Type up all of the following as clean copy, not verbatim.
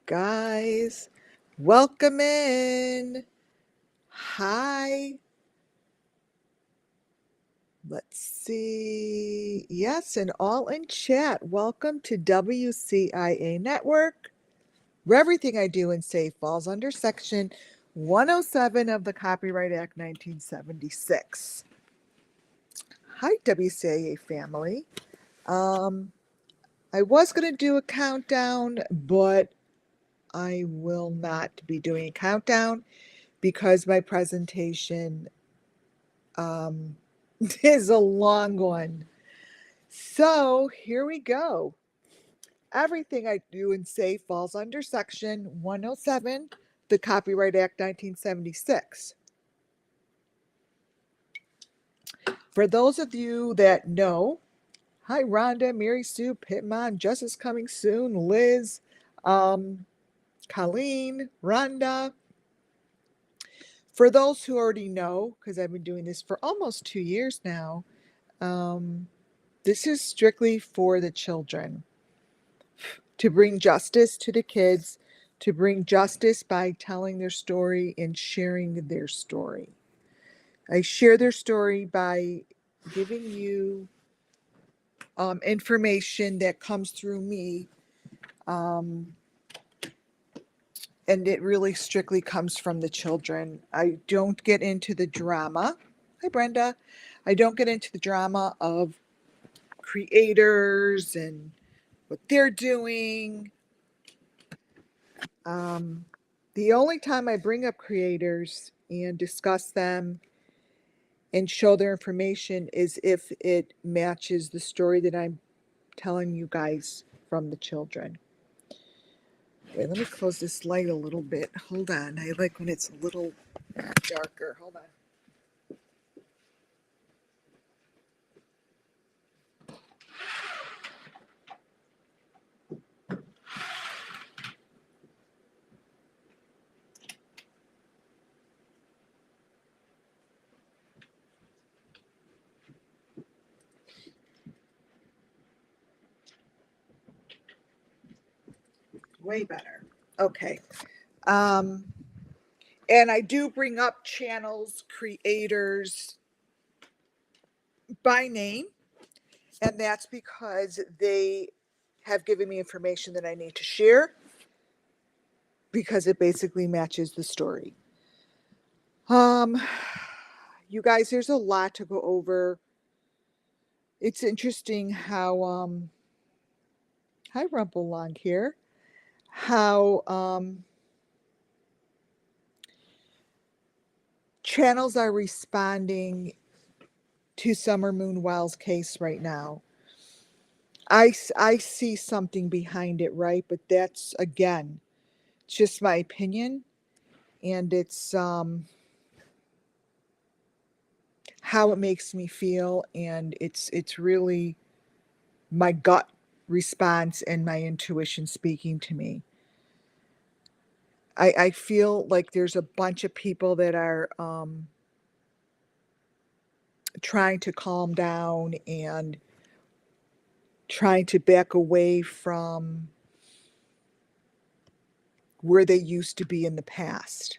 Guys, welcome in. Hi. Let's see. Yes, and all in chat. Welcome to WCIA Network, where everything I do and say falls under Section 107 of the Copyright Act 1976. Hi, WCIA family. I was going to do a countdown, but I will not be doing a countdown because my presentation is a long one. So here we go. Everything I do and say falls under Section 107, the Copyright Act 1976. For those of you that know, hi Rhonda, Mary Sue, Pittman, Justice Coming Soon, Liz, Colleen, Rhonda. For those who already know, because I've been doing this for almost 2 years now, this is strictly for the children, to bring justice to the kids, to bring justice by telling their story and sharing their story. I share their story by giving you information that comes through me, and it really strictly comes from the children. I don't get into the drama. Hi, Brenda. I don't get into the drama of creators and what they're doing. The only time I bring up creators and discuss them and show their information is if it matches the story that I'm telling you guys from the children. Wait, let me close this light a little bit. Hold on. I like when it's a little darker. Hold on. Way better. Okay. And I do bring up channels, creators by name, and that's because they have given me information that I need to share because it basically matches the story. You guys, there's a lot to go over. It's interesting how hi Rumpelong here, how channels are responding to Summer Moon Wells' case right now. I see something behind it, right? But that's, again, just my opinion, and it's how it makes me feel, and it's really my gut response and my intuition speaking to me. I feel like there's a bunch of people that are trying to calm down and trying to back away from where they used to be in the past.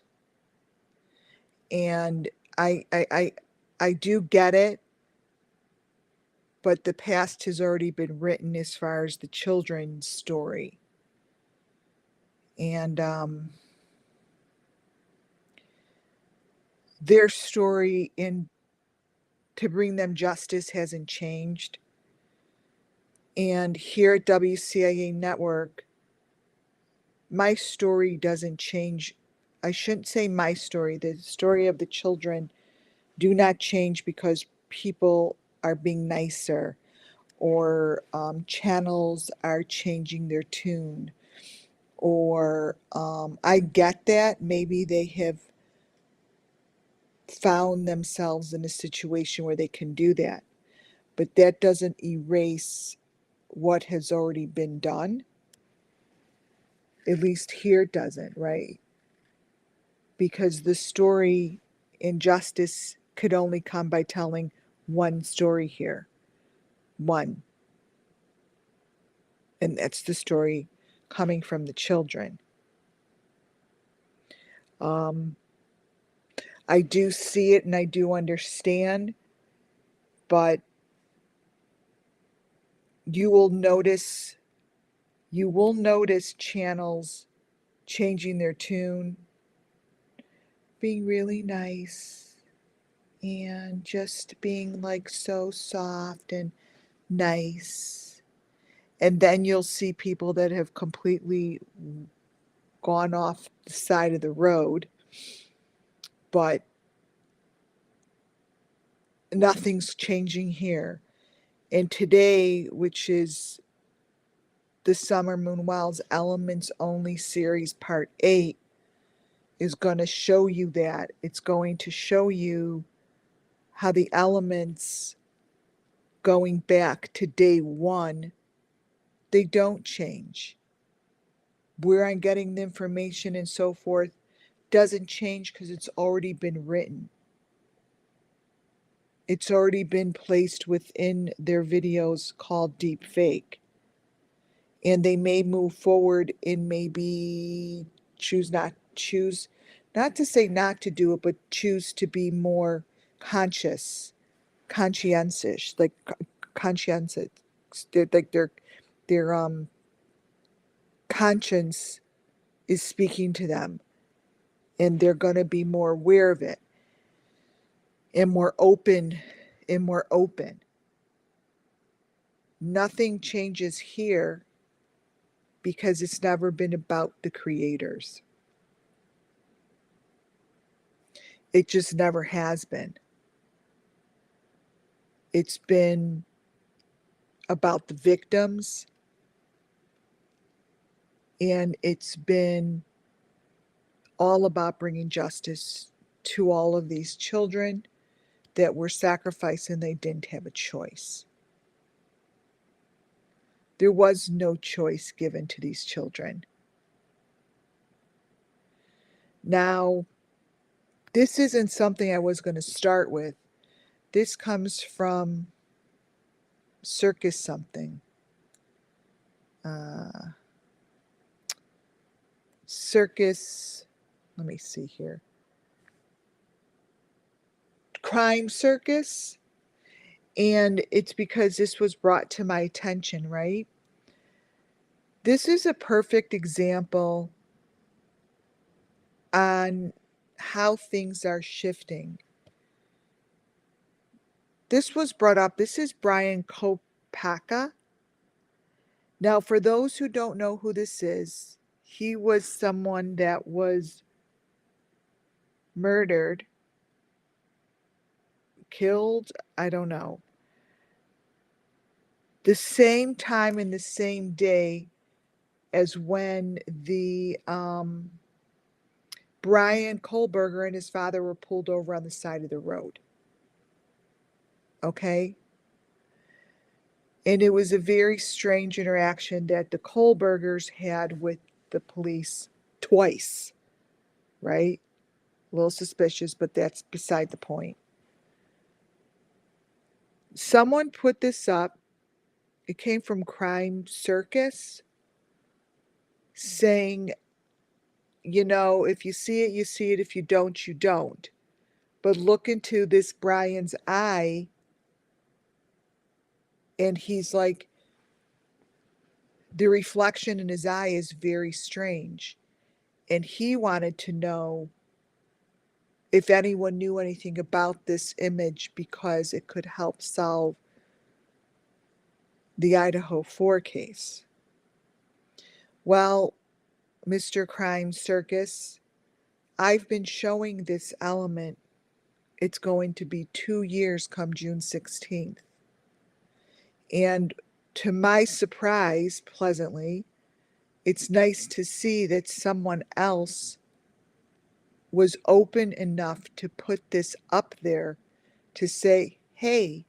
And I do get it, but the past has already been written as far as the children's story. And their story in to bring them justice hasn't changed. And here at WCIA Network, my story doesn't change. I shouldn't say my story. The story of the children do not change because people are being nicer or channels are changing their tune. Or I get that maybe they have found themselves in a situation where they can do that. But that doesn't erase what has already been done. At least here it doesn't, right? Because the story in justice could only come by telling one story here. One. And that's the story coming from the children. I do see it and I do understand, but you will notice channels changing their tune, being really nice, and just being like so soft and nice. And then you'll see people that have completely gone off the side of the road, but nothing's changing here. And today, which is the Summer Moon Wells Elements Only Series Part 8, is going to show you that. It's going to show you how the elements going back to day 1, they don't change. Where I'm getting the information and so forth doesn't change because it's already been written. It's already been placed within their videos called deep fake. And they may move forward and maybe choose not to say not to do it, but choose to be more conscientious, like conscientious. They're like their conscience is speaking to them, and they're going to be more aware of it and more open Nothing changes here because it's never been about the creators. It just never has been. It's been about the victims, and it's been all about bringing justice to all of these children that were sacrificed and they didn't have a choice. There was no choice given to these children. Now, this isn't something I was going to start with. This comes from Circus something. Circus, let me see here. Crime Circus. And it's because this was brought to my attention, right? This is a perfect example on how things are shifting. This was brought up. This is Brian Kopaka. Now, for those who don't know who this is, he was someone that was murdered, killed, I don't know. The same time and the same day as when the Brian Kohlberger and his father were pulled over on the side of the road. Okay? And it was a very strange interaction that the Kohlbergers had with the police twice, right? A little suspicious, but that's beside the point. Someone put this up. It came from Crime Circus, saying, you know, if you see it, you see it. If you don't, you don't. But look into this Brian's eye, and he's like, the reflection in his eye is very strange. And he wanted to know if anyone knew anything about this image because it could help solve the Idaho 4 case. Well, Mr. Crime Circus, I've been showing this element. It's going to be 2 years come June 16th. And to my surprise, pleasantly, it's nice to see that someone else was open enough to put this up there to say, hey,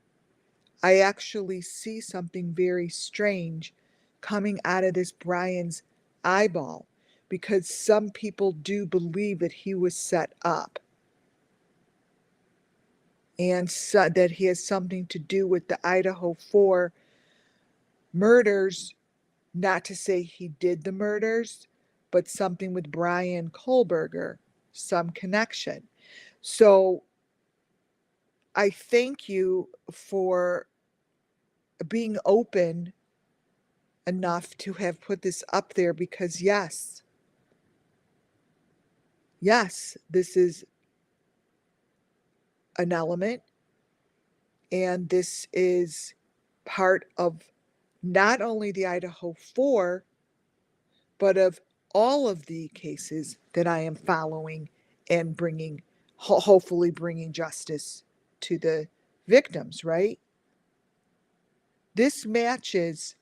I actually see something very strange coming out of this Brian's eyeball, because some people do believe that he was set up and so that he has something to do with the Idaho 4 murders. Not to say he did the murders, but something with Brian Kohlberger. some connection. So I thank you for being open enough to have put this up there, because yes, this is an element, and this is part of not only the Idaho 4, but of all of the cases that I am following and bringing, hopefully bringing justice to the victims, right? This matches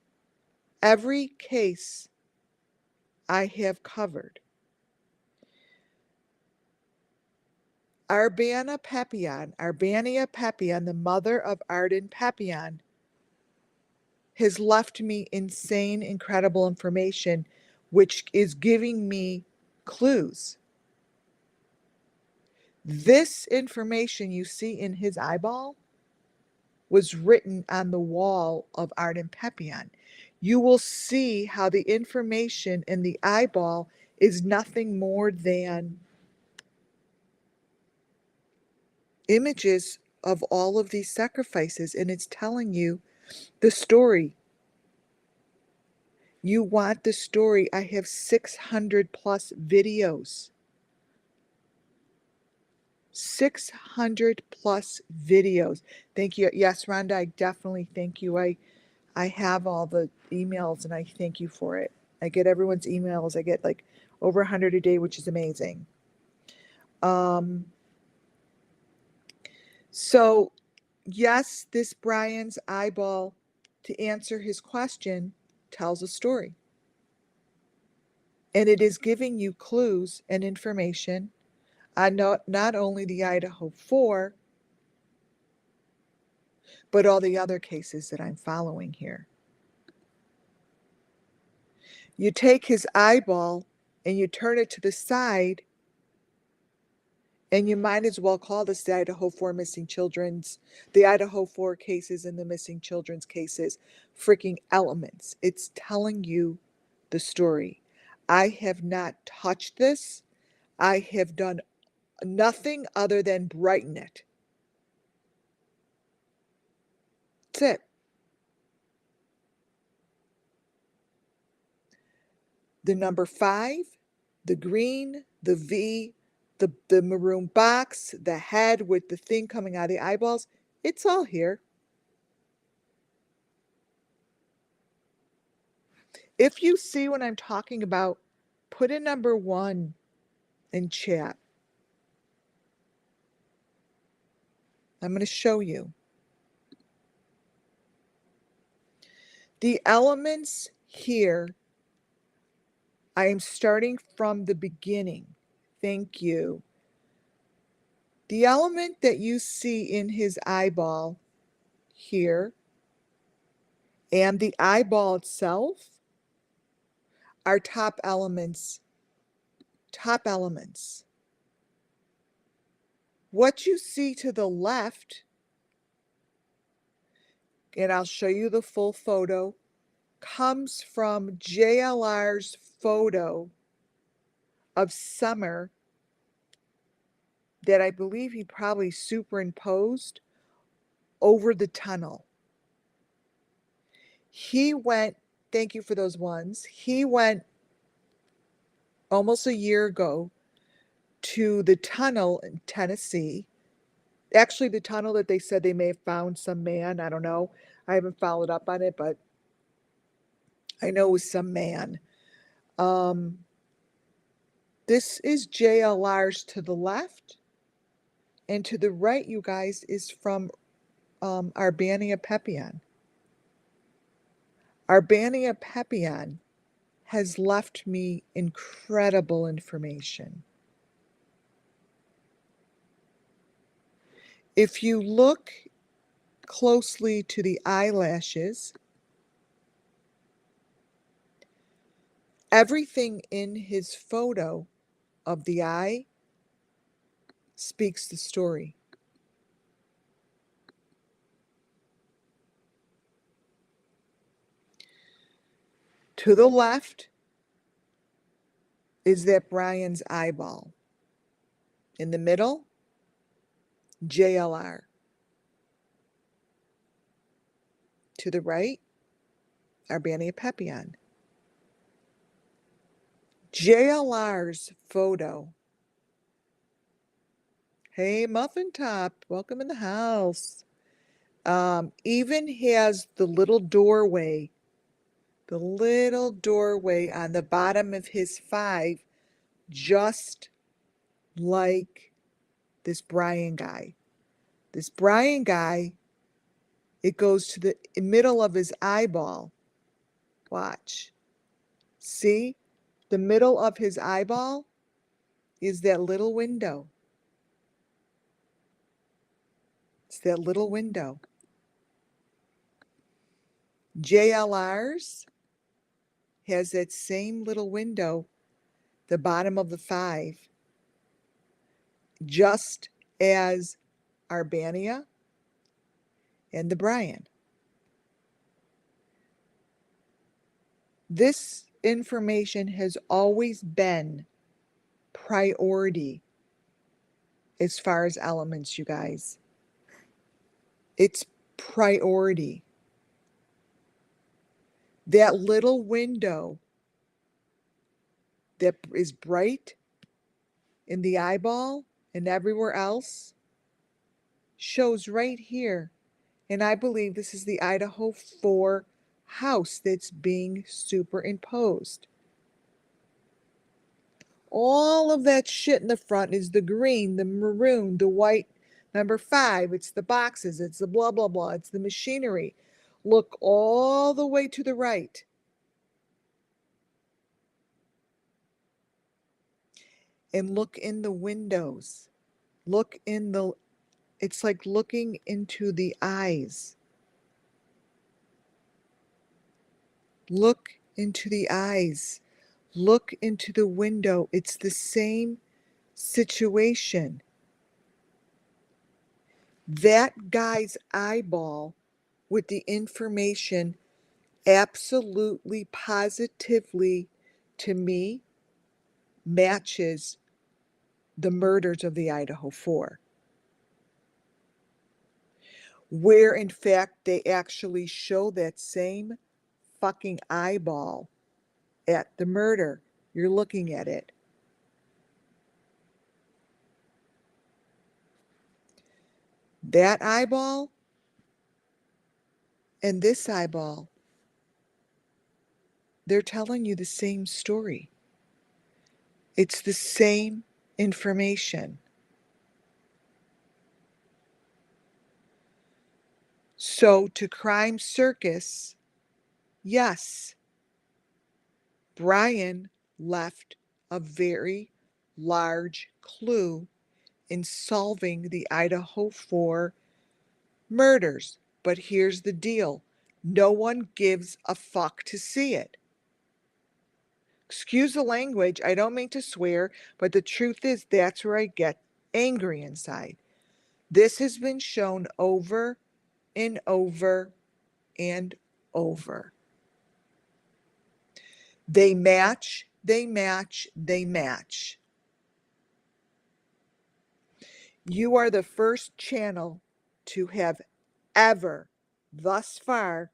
every case I have covered. Arbania Papillon, the mother of Arden Papillon, has left me insane, incredible information, which is giving me clues. This information you see in his eyeball was written on the wall of Arden Papillon. You will see how the information in the eyeball is nothing more than images of all of these sacrifices, and it's telling you the story. You want the story. I have 600 plus videos. 600 plus videos. Thank you. Yes, Rhonda, I definitely thank you. I have all the emails, and I thank you for it. I get everyone's emails. I get like over 100 a day, which is amazing. So yes, this Brian's eyeball, to answer his question, tells a story. And it is giving you clues and information on not only the Idaho 4, but all the other cases that I'm following here. You take his eyeball and you turn it to the side, and you might as well call this the Idaho 4 missing children's, the Idaho 4 cases and the missing children's cases, freaking elements. It's telling you the story. I have not touched this. I have done nothing other than brighten it. That's it. The number 5, the green, the V, the maroon box, the head with the thing coming out of the eyeballs, it's all here. If you see what I'm talking about, put a number 1 in chat. I'm going to show you. The elements here, I am starting from the beginning. Thank you. The element that you see in his eyeball here and the eyeball itself are top elements. Top elements. What you see to the left, and I'll show you the full photo, comes from JLR's photo of Summer that I believe he probably superimposed over the tunnel. He went, thank you for those ones, he went almost a year ago to the tunnel in Tennessee. Actually, the tunnel that they said they may have found some man. I don't know. I haven't followed up on it, but I know it was some man. This is JLR's to the left. And to the right, you guys, is from Arbania Papillon. Arbania Papillon has left me incredible information. If you look closely to the eyelashes, everything in his photo of the eye speaks the story. To the left is that Brian's eyeball. In the middle, JLR. To the right, Arbania Papillon. JLR's photo. Hey, Muffin Top, welcome in the house. Even has the little doorway on the bottom of his 5, just like this Brian guy. This Brian guy, it goes to the middle of his eyeball. Watch. See? The middle of his eyeball is that little window. It's that little window. JLR's has that same little window, the bottom of the 5, just as Arbania and the Brian. This information has always been priority as far as elements, you guys. It's priority. That little window that is bright in the eyeball and everywhere else shows right here. And I believe this is the Idaho 4 house that's being superimposed. All of that shit in the front is the green, the maroon, the white. Number 5, it's the boxes, it's the blah, blah, blah, it's the machinery. Look all the way to the right. And look in the windows. Look in the, it's like looking into the eyes. Look into the eyes. Look into the window. It's the same situation. That guy's eyeball with the information absolutely, positively, to me, matches the murders of the Idaho 4. Where, in fact, they actually show that same fucking eyeball at the murder. You're looking at it. That eyeball and this eyeball, they're telling you the same story. It's the same information. So to Crime Circus, yes, Brian left a very large clue in solving the Idaho 4 murders. But here's the deal. No one gives a fuck to see it. Excuse the language, I don't mean to swear, but the truth is that's where I get angry inside. This has been shown over and over and over. They match, they match, they match. You are the first channel to have ever, thus far,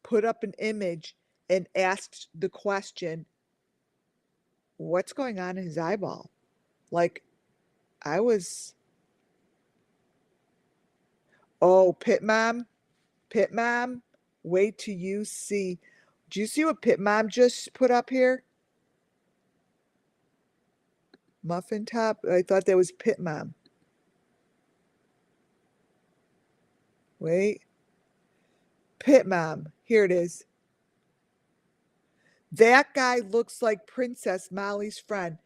put up an image and asked the question, what's going on in his eyeball? Like, I was, oh, Pit Mom, wait till you see. Do you see what Pit Mom just put up here? Muffin Top? I thought that was Pit Mom. Wait. Pit Mom. Here it is. That guy looks like Princess Molly's friend.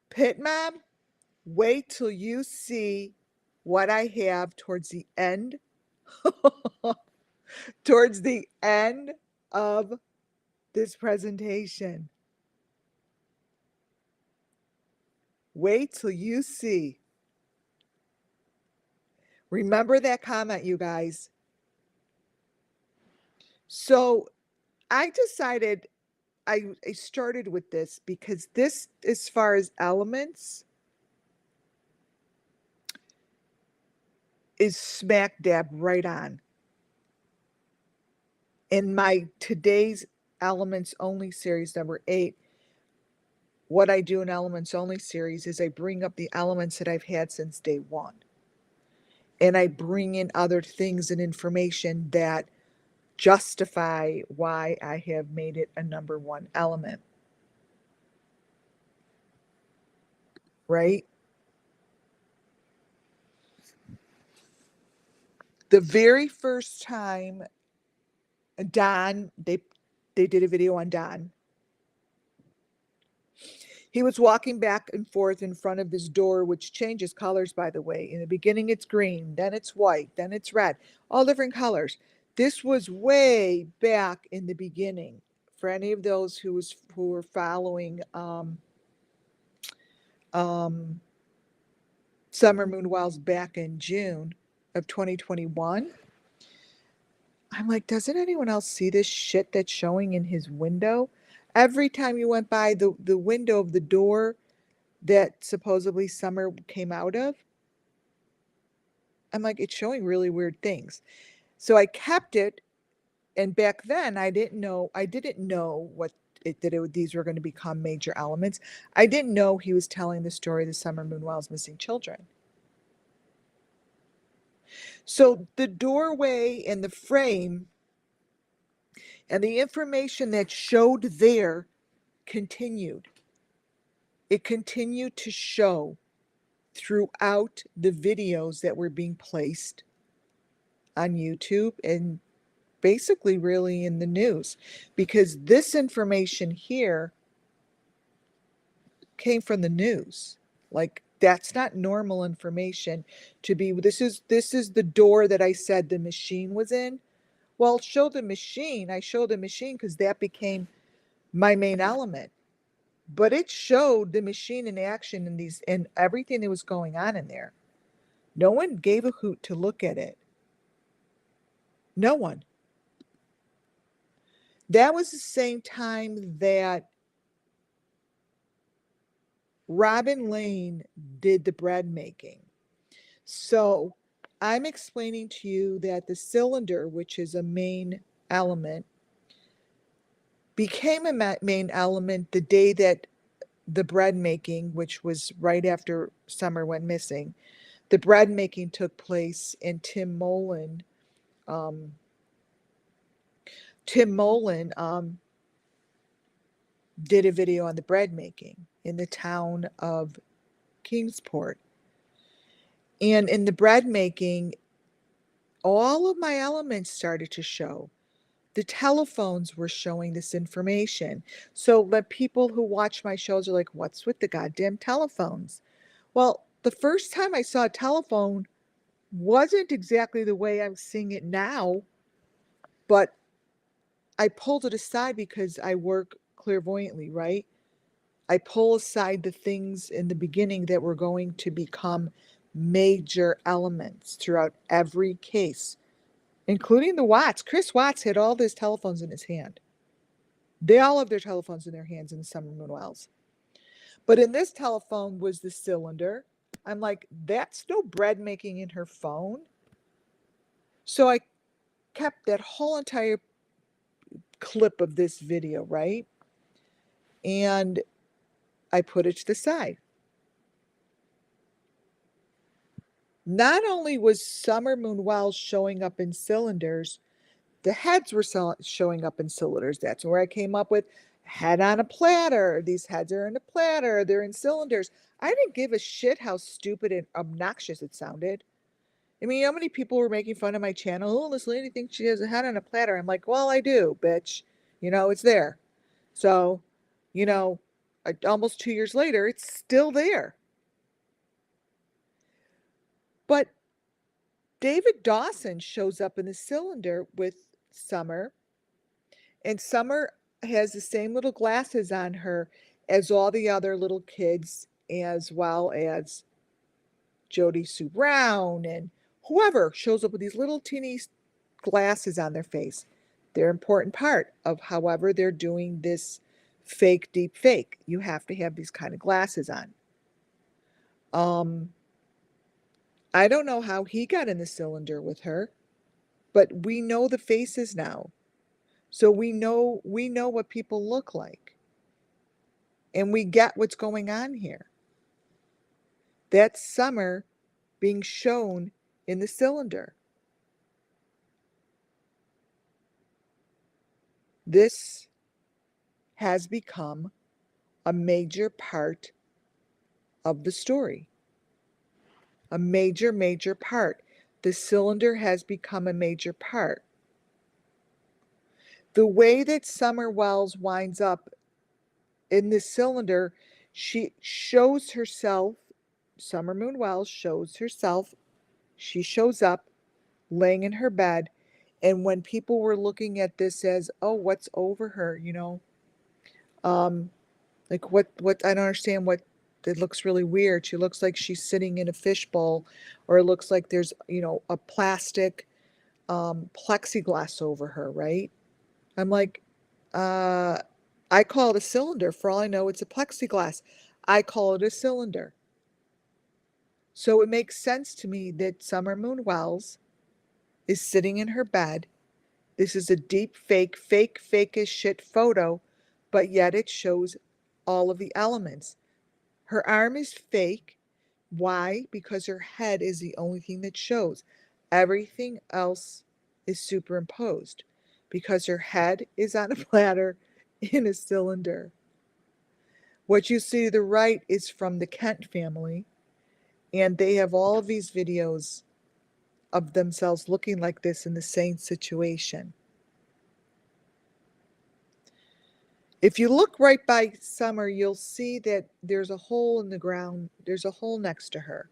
Pit Mom, wait till you see what I have towards the end. Towards the end of this presentation. Wait till you see. Remember that comment, you guys. So I decided I started with this because this, as far as elements, is smack dab right on. In my today's Elements Only series, number 8, what I do in Elements Only series is I bring up the elements that I've had since day one. And I bring in other things and information that justify why I have made it a number 1 element. Right? The very first time Don, they did a video on Don. He was walking back and forth in front of his door, which changes colors, by the way. In the beginning, it's green, then it's white, then it's red, all different colors. This was way back in the beginning. For any of those who were following Summer Moon Wells back in June of 2021, I'm like, doesn't anyone else see this shit that's showing in his window? Every time you went by the window of the door that supposedly Summer came out of, I'm like, it's showing really weird things. So I kept it, and back then I didn't know what these were going to become major elements. I didn't know he was telling the story of the Summer Moon Wells missing children. So the doorway and the frame and the information that showed there continued. It continued to show throughout the videos that were being placed on YouTube and basically really in the news, because this information here came from the news. Like, that's not normal information to be. This is the door that I said the machine was in. Well, show the machine. I showed the machine because that became my main element. But it showed the machine in action and everything that was going on in there. No one gave a hoot to look at it. No one. That was the same time that Robin Lane did the bread making. So I'm explaining to you that the cylinder, which is a main element, became a main element the day that the bread making, which was right after Summer went missing, the bread making took place, and Tim Mullen did a video on the bread making in the town of Kingsport. And in the bread making, all of my elements started to show. The telephones were showing this information. So the people who watch my shows are like, what's with the goddamn telephones? Well, the first time I saw a telephone wasn't exactly the way I'm seeing it now, but I pulled it aside because I work clairvoyantly, right? I pull aside the things in the beginning that were going to become major elements throughout every case, including the Watts. Chris Watts had all these telephones in his hand. They all have their telephones in their hands in Summer Moon Wells. But in this telephone was the cylinder. I'm like, that's no bread making in her phone. So I kept that whole entire clip of this video, right? And I put it to the side. Not only was Summer Moon Wells showing up in cylinders, the heads were showing up in cylinders. That's where I came up with head on a platter. These heads are in a platter. They're in cylinders. I didn't give a shit how stupid and obnoxious it sounded. I mean, how many people were making fun of my channel? Oh, this lady thinks she has a head on a platter. I'm like, well, I do, bitch. It's there. So, almost 2 years later, it's still there. But David Dawson shows up in the cylinder with Summer, and Summer has the same little glasses on her as all the other little kids, as well as JODIESUEBROWN and whoever shows up with these little teeny glasses on their face. They're an important part of however they're doing this fake deep fake. You have to have these kind of glasses on. I don't know how he got in the cylinder with her, but we know the faces now. So we know what people look like. And we get what's going on here. That's Summer being shown in the cylinder. This has become a major part of the story. A major, major part. The cylinder has become a major part. The way that Summer Wells winds up in this cylinder, she shows herself, Summer Moon Wells shows herself, she shows up laying in her bed. And when people were looking at this as, oh, what's over her, like what I don't understand what it looks really weird. She looks like she's sitting in a fishbowl, or it looks like there's, a plastic plexiglass over her, right? I'm like, uh, I call it a cylinder. For all I know, it's a plexiglass. I call it a cylinder. So it makes sense to me that Summer Moon Wells is sitting in her bed. This is a deep fake as shit photo, but yet it shows all of the elements. Her arm is fake. Why? Because her head is the only thing that shows. Everything else is superimposed because her head is on a platter in a cylinder. What you see to the right is from the Kent family, and they have all of these videos of themselves looking like this in the same situation. If you look right by Summer, you'll see that there's a hole in the ground. There's a hole next to her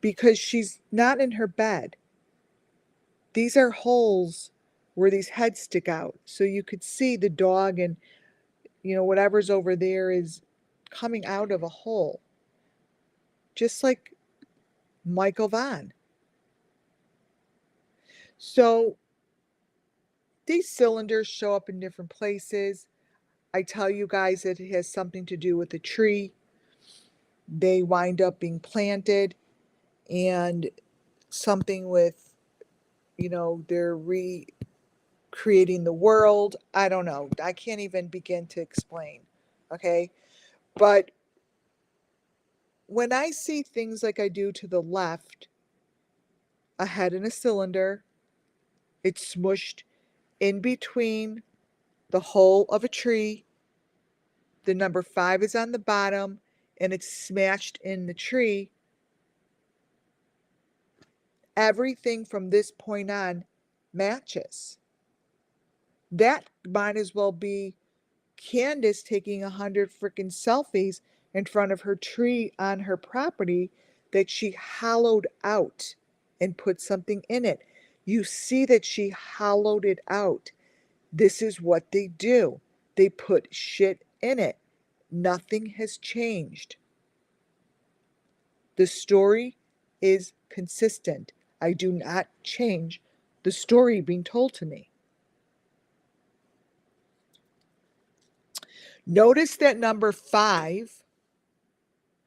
because she's not in her bed. These are holes where these heads stick out. So you could see the dog and, whatever's over there is coming out of a hole. Just like Michael Vaughn. So these cylinders show up in different places. I tell you guys it has something to do with a tree. They wind up being planted, and something with, they're recreating the world. I don't know. I can't even begin to explain. Okay. But when I see things like I do to the left, a head in a cylinder, it's smushed in between the hole of a tree. The number 5 is on the bottom and it's smashed in the tree. Everything from this point on matches. That might as well be Candace taking 100 freaking selfies in front of her tree on her property that she hollowed out and put something in it. You see that she hollowed it out. This is what they do. They put shit in it. Nothing has changed. The story is consistent. I do not change the story being told to me. Notice that number 5.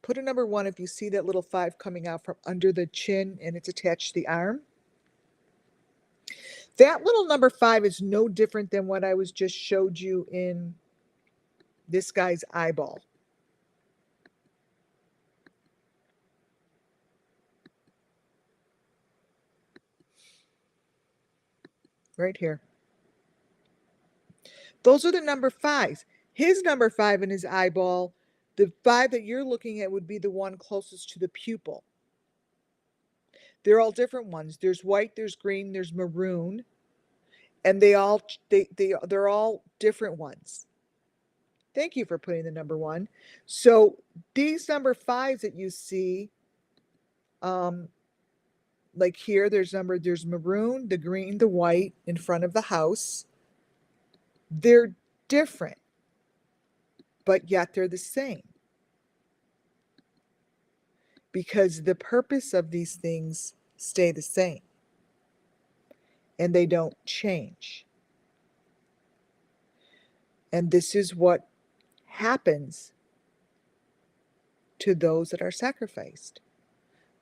Put a number 1 if you see that little 5 coming out from under the chin and it's attached to the arm. That little number 5 is no different than what I was just showed you in this guy's eyeball. Right here. Those are the number 5s. His number 5 in his eyeball, the 5 that you're looking at would be the one closest to the pupil. They're all different ones. There's white, there's green, there's maroon, and they're all different ones. Thank you for putting the number 1. So these number 5s that you see, like here, there's maroon, the green, the white in front of the house. They're different, but yet they're the same. Because the purpose of these things stay the same. And they don't change. And this is what happens to those that are sacrificed.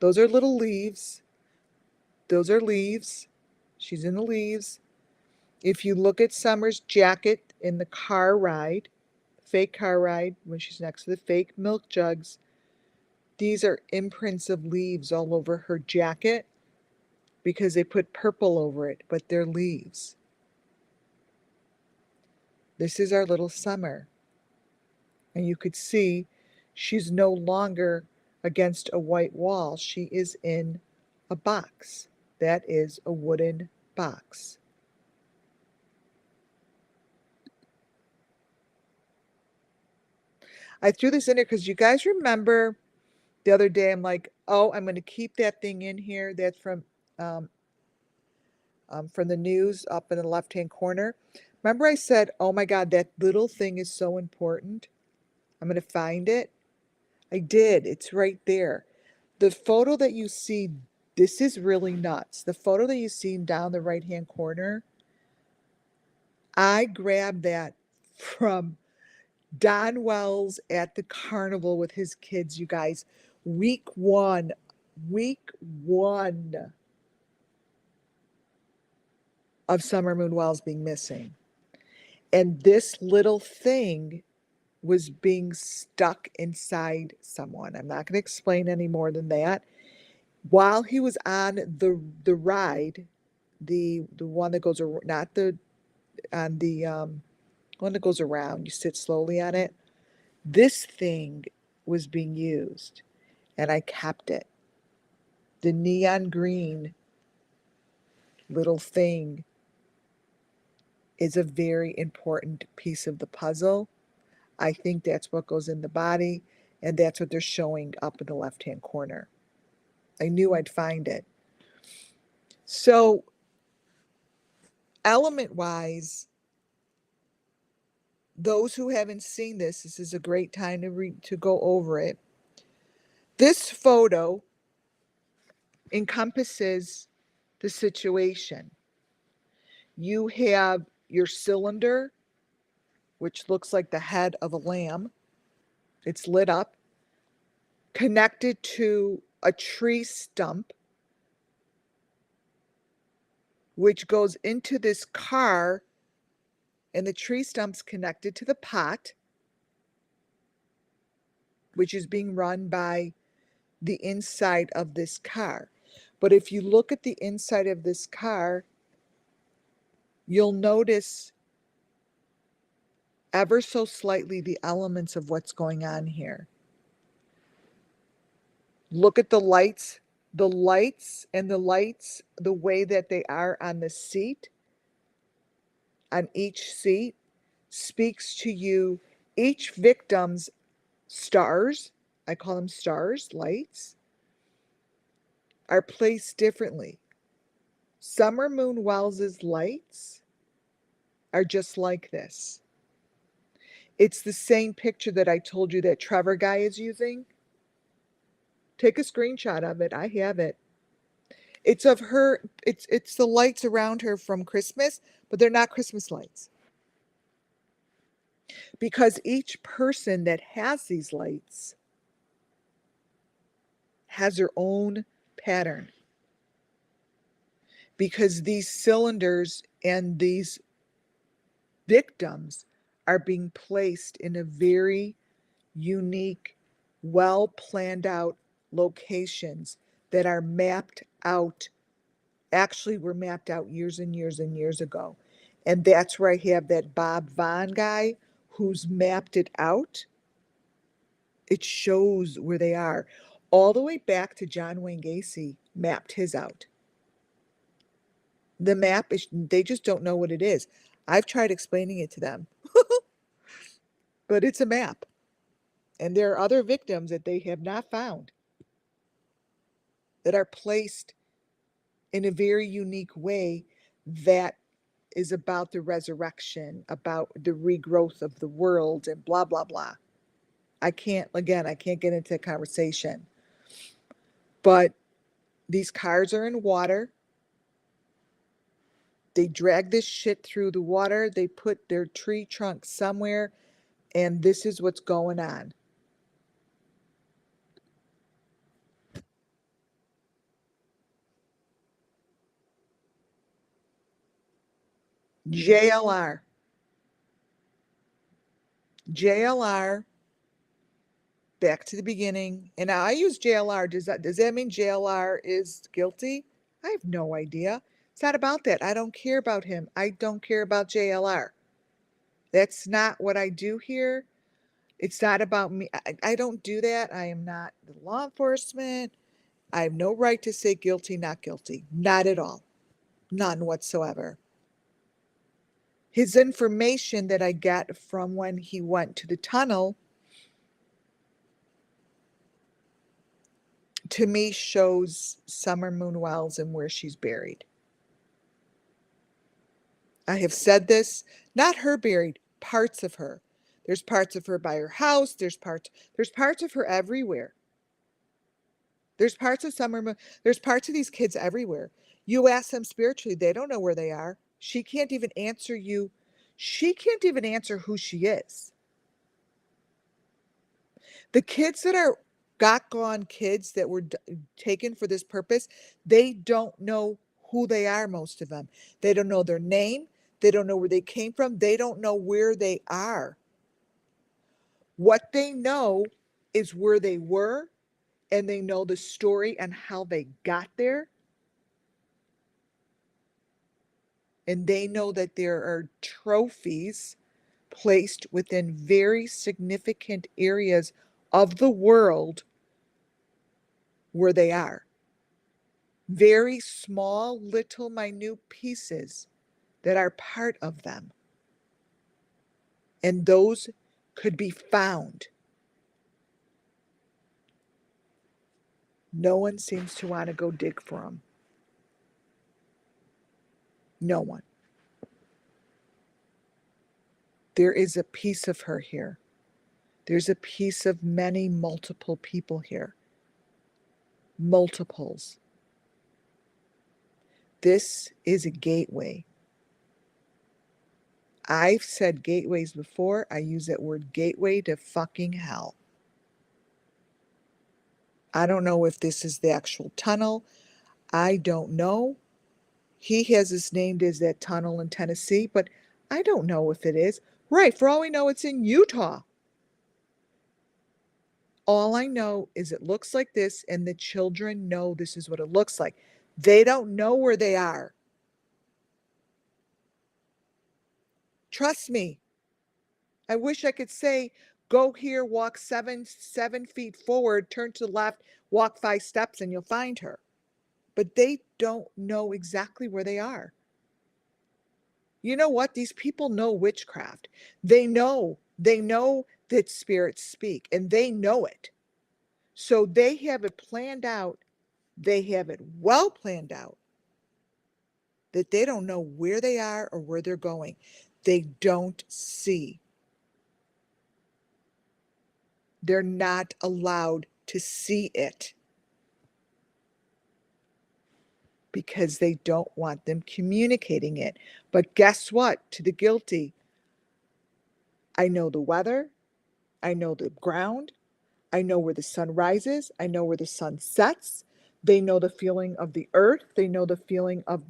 Those are little leaves. Those are leaves. She's in the leaves. If you look at Summer's jacket in the car ride, fake car ride, when she's next to the fake milk jugs, these are imprints of leaves all over her jacket because they put purple over it, but they're leaves. This is our little Summer. And you could see she's no longer against a white wall. She is in a box. That is a wooden box. I threw this in here because you guys remember the other day, I'm like, oh, I'm going to keep that thing in here. That's from the news up in the left-hand corner. Remember I said, oh my God, that little thing is so important. I'm going to find it. I did. It's right there. The photo that you see, this is really nuts. The photo that you see down the right-hand corner, I grabbed that from Don Wells at the carnival with his kids, you guys. Week one of Summer Moon Wells being missing. And this little thing was being stuck inside someone. I'm not going to explain any more than that. While he was on the ride, the one that goes not the on the one that goes around, you sit slowly on it. This thing was being used, and I kept it. The neon green little thing is a very important piece of the puzzle. I think that's what goes in the body, and that's what they're showing up in the left-hand corner. I knew I'd find it. So, element-wise, those who haven't seen this is a great time to go over it. This photo encompasses the situation. You have your cylinder, which looks like the head of a lamb. It's lit up, connected to a tree stump, which goes into this car, and the tree stump's connected to the pot, which is being run by the inside of this car. But if you look at the inside of this car, you'll notice ever so slightly the elements of what's going on here. Look at the lights, the way that they are on the seat, on each seat, speaks to you. Each victim's stars, I call them stars, lights, are placed differently. Summer Moon Wells's lights are just like this. It's the same picture that I told you that Trevor guy is using. Take a screenshot of it. I have it. It's of her, it's the lights around her from Christmas, but they're not Christmas lights. Because each person that has these lights has their own pattern. Because these cylinders and these victims are being placed in a very unique, well planned out locations that are mapped out, actually were mapped out years and years and years ago. And that's where I have that Bob Vaughn guy who's mapped it out. It shows where they are. All the way back to John Wayne Gacy mapped his out. The map is, they just don't know what it is. I've tried explaining it to them, but it's a map. And there are other victims that they have not found that are placed in a very unique way that is about the resurrection, about the regrowth of the world, and blah, blah, blah. I can't get into a conversation. But these cars are in water. They drag this shit through the water. They put their tree trunk somewhere, and this is what's going on. JLR. JLR, back to the beginning. And now I use JLR. Does that mean JLR is guilty? I have no idea. It's not about that. I don't care about him. I don't care about JLR. That's not what I do here. It's not about me. I don't do that. I am not the law enforcement. I have no right to say guilty, not guilty. Not at all. None whatsoever. His information that I got from when he went to the tunnel, to me, shows Summer Moon Wells and where she's buried. I have said this, not her buried, parts of her. There's parts of her by her house. There's parts of her everywhere. There's parts of Summer Moon. There's parts of these kids everywhere. You ask them spiritually, they don't know where they are. She can't even answer you. She can't even answer who she is. The kids that are gone kids that were taken for this purpose, they don't know who they are, most of them. They don't know their name. They don't know where they came from. They don't know where they are. What they know is where they were, and they know the story and how they got there. And they know that there are trophies placed within very significant areas of the world where they are. Very small, little, minute pieces that are part of them. And those could be found. No one seems to want to go dig for them. No one. There is a piece of her here. There's a piece of many, multiple people here. Multiples. This is a gateway. I've said gateways before. I use that word gateway to fucking hell. I don't know if this is the actual tunnel. I don't know. He has this named as that tunnel in Tennessee, but I don't know if it is. Right, for all we know, it's in Utah. All I know is it looks like this, and the children know this is what it looks like. They don't know where they are. Trust me. I wish I could say, go here, walk seven feet forward, turn to the left, walk 5 steps, and you'll find her. But they don't know exactly where they are. You know what? These people know witchcraft. They know that spirits speak, and they know it. So they have it planned out. They have it well planned out that they don't know where they are or where they're going. They don't see. They're not allowed to see it because they don't want them communicating it. But guess what? To the guilty, I know the weather. I know the ground. I know where the sun rises. I know where the sun sets. They know the feeling of the earth. They know the feeling of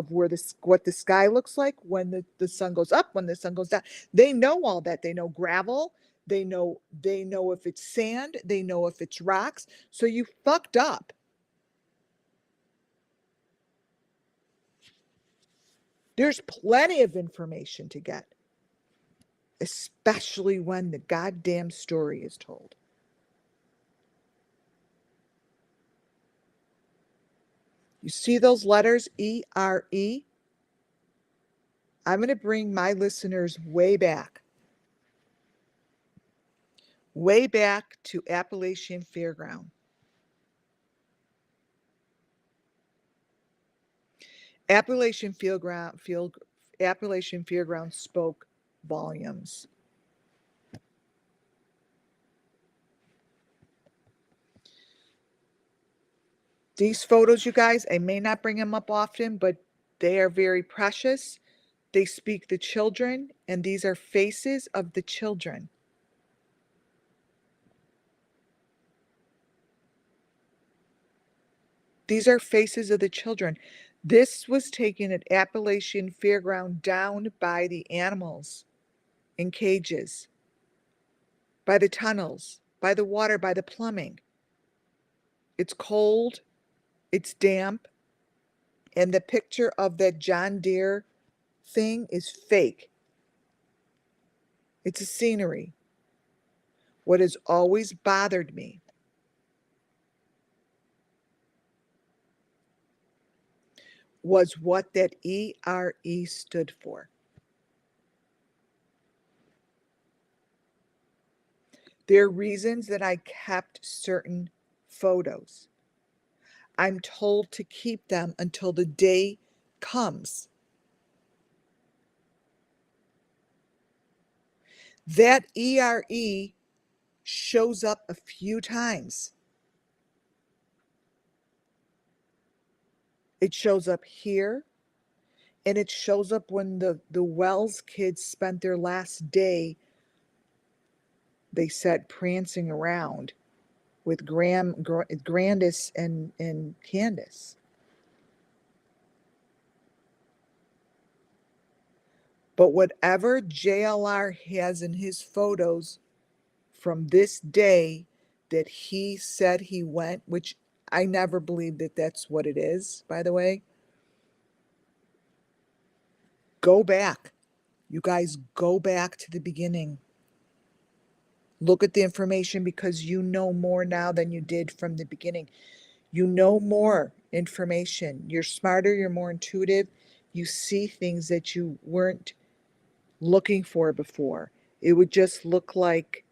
where what the sky looks like when the sun goes up, when the sun goes down. They know all that. They know gravel. They know if it's sand. They know if it's rocks. So you fucked up. There's plenty of information to get, especially when the goddamn story is told. You see those letters, E-R-E? I'm going to bring my listeners way back to Appalachian Fairground. Appalachian Fairground spoke volumes. These photos, you guys, I may not bring them up often, but they are very precious. They speak the children, and these are faces of the children. These are faces of the children. This was taken at Appalachian Fairground down by the animals in cages, by the tunnels, by the water, by the plumbing. It's cold, it's damp, and the picture of that John Deere thing is fake. It's a scenery. What has always bothered me was what that ERE stood for. There are reasons that I kept certain photos. I'm told to keep them until the day comes. That ERE shows up a few times. It shows up here, and it shows up when the Wells kids spent their last day, they said, prancing around with Grandis and Candace. But whatever JLR has in his photos from this day that he said he went, which I never believed that that's what it is, by the way. Go back. You guys go back to the beginning. Look at the information because you know more now than you did from the beginning. You know more information. You're smarter, you're more intuitive. You see things that you weren't looking for before. It would just look like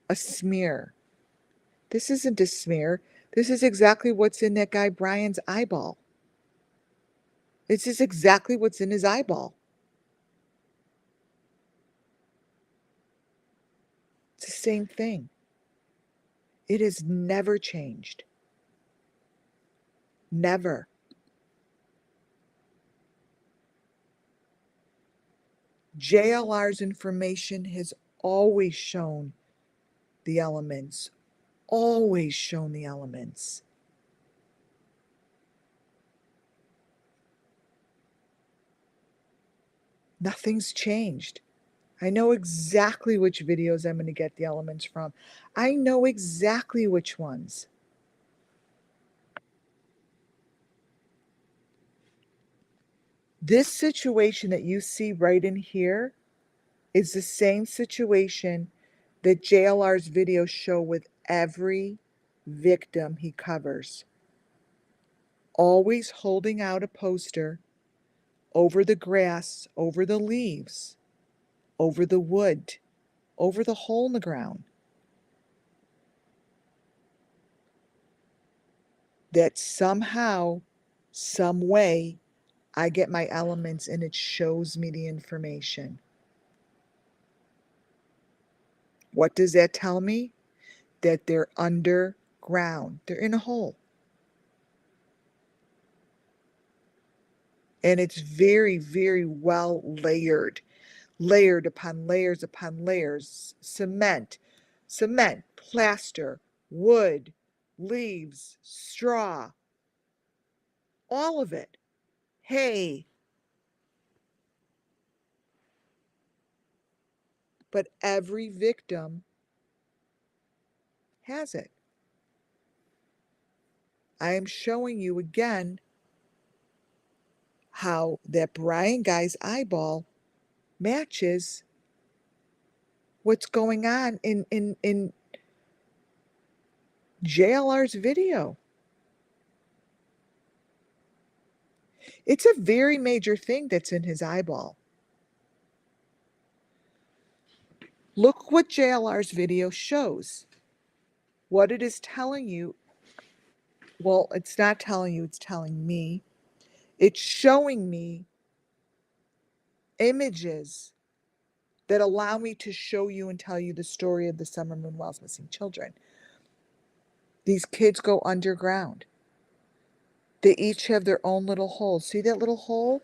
a smear. This isn't a smear. This is exactly what's in that guy Brian's eyeball. This is exactly what's in his eyeball. It's the same thing. It has never changed. Never. JLR's information has always shown the elements. Always shown the elements. Nothing's changed. I know exactly which videos I'm going to get the elements from. I know exactly which ones. This situation that you see right in here is the same situation that JLR's videos show with every victim he covers. Always holding out a poster over the grass, over the leaves, over the wood, over the hole in the ground. That somehow, some way, I get my elements and it shows me the information. What does that tell me? That they're underground. They're in a hole. And it's very, very well layered. Layered upon layers upon layers. Cement, plaster, wood, leaves, straw. All of it. Hay. But every victim has it. I am showing you again how that Brian guy's eyeball matches what's going on in JLR's video. It's a very major thing that's in his eyeball. Look what JLR's video shows. What it is telling you, well, it's not telling you, it's telling me. It's showing me images that allow me to show you and tell you the story of the Summermoon Wells missing children. These kids go underground. They each have their own little hole. See that little hole?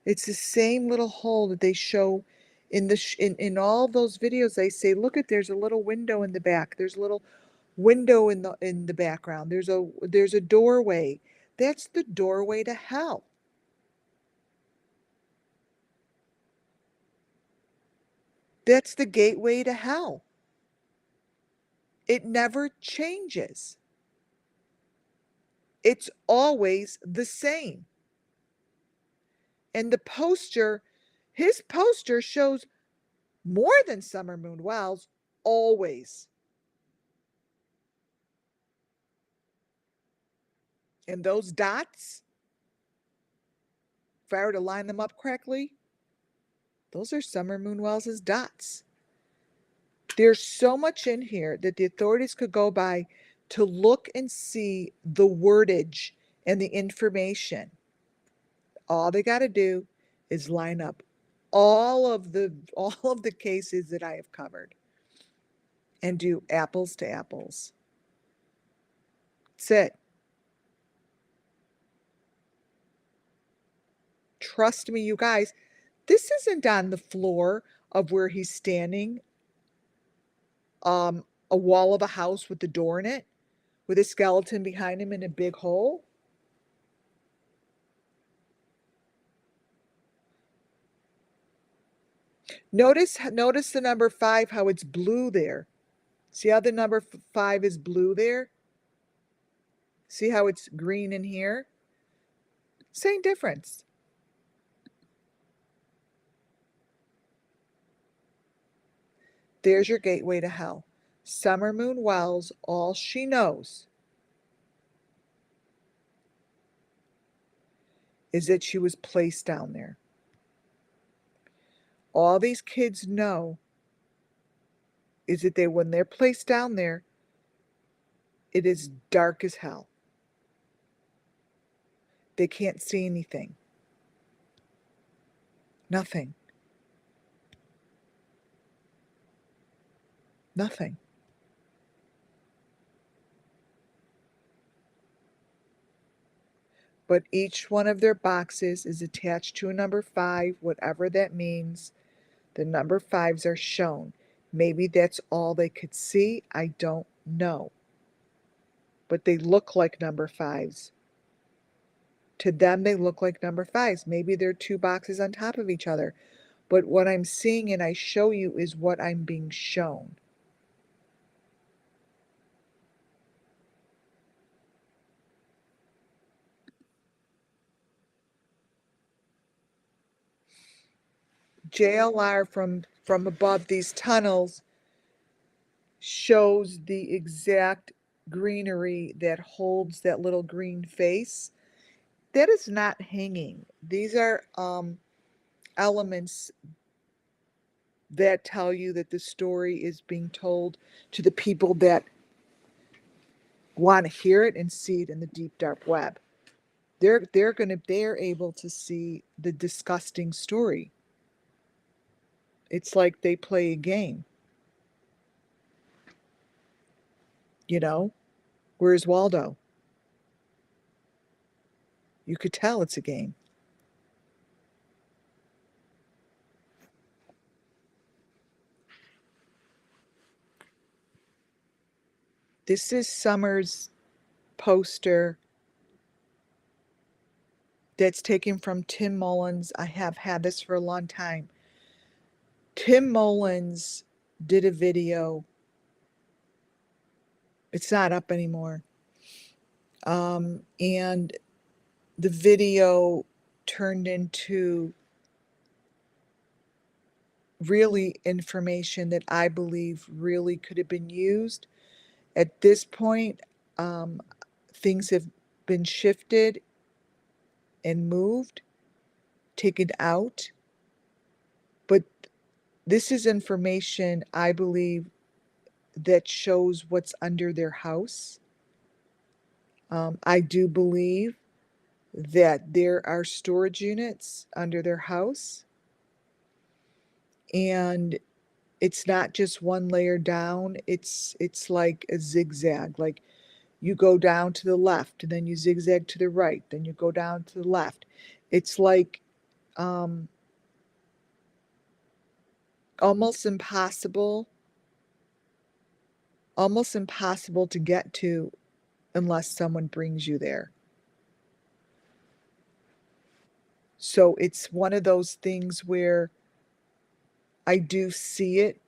It's the same little hole that they show in in all those videos. They say, look at, there's a little window in the back. There's a little window in the background. There's a doorway. That's the doorway to hell. That's the gateway to hell. It never changes. It's always the same. And the poster, his poster shows more than Summer Moon Wells, always. And those dots, if I were to line them up correctly, those are Summer Moon Wells' dots. There's so much in here that the authorities could go by to look and see the wordage and the information. All they got to do is line up all of the cases that I have covered and do apples to apples. That's it. Trust me, you guys, this isn't on the floor of where he's standing, a wall of a house with the door in it, with a skeleton behind him in a big hole. Notice the number 5, how it's blue there. See how the number 5 is blue there? See how it's green in here? Same difference. There's your gateway to hell. Summer Moon Wells, all she knows is that she was placed down there. All these kids know is that when they're placed down there, it is dark as hell. They can't see anything. Nothing. Nothing. But each one of their boxes is attached to a number 5, whatever that means. The number 5s are shown. Maybe that's all they could see. I don't know. But they look like number 5s. To them, they look like number 5s. Maybe they're 2 boxes on top of each other. But what I'm seeing and I show you is what I'm being shown. JLR from above these tunnels shows the exact greenery that holds that little green face. That is not hanging. These are elements that tell you that the story is being told to the people that want to hear it and see it in the deep dark web. They're able to see the disgusting story. It's like they play a game. You know, where's Waldo? You could tell it's a game. This is Summer's poster that's taken from Tim Mullins. I have had this for a long time. Tim Mullins did a video. It's not up anymore. And the video turned into really information that I believe really could have been used. At this point, things have been shifted and moved, taken out. But this is information, I believe, that shows what's under their house. I do believe that there are storage units under their house. And it's not just one layer down. It's like a zigzag. Like you go down to the left and then you zigzag to the right. Then you go down to the left. It's like almost impossible to get to unless someone brings you there. So it's one of those things where I do see it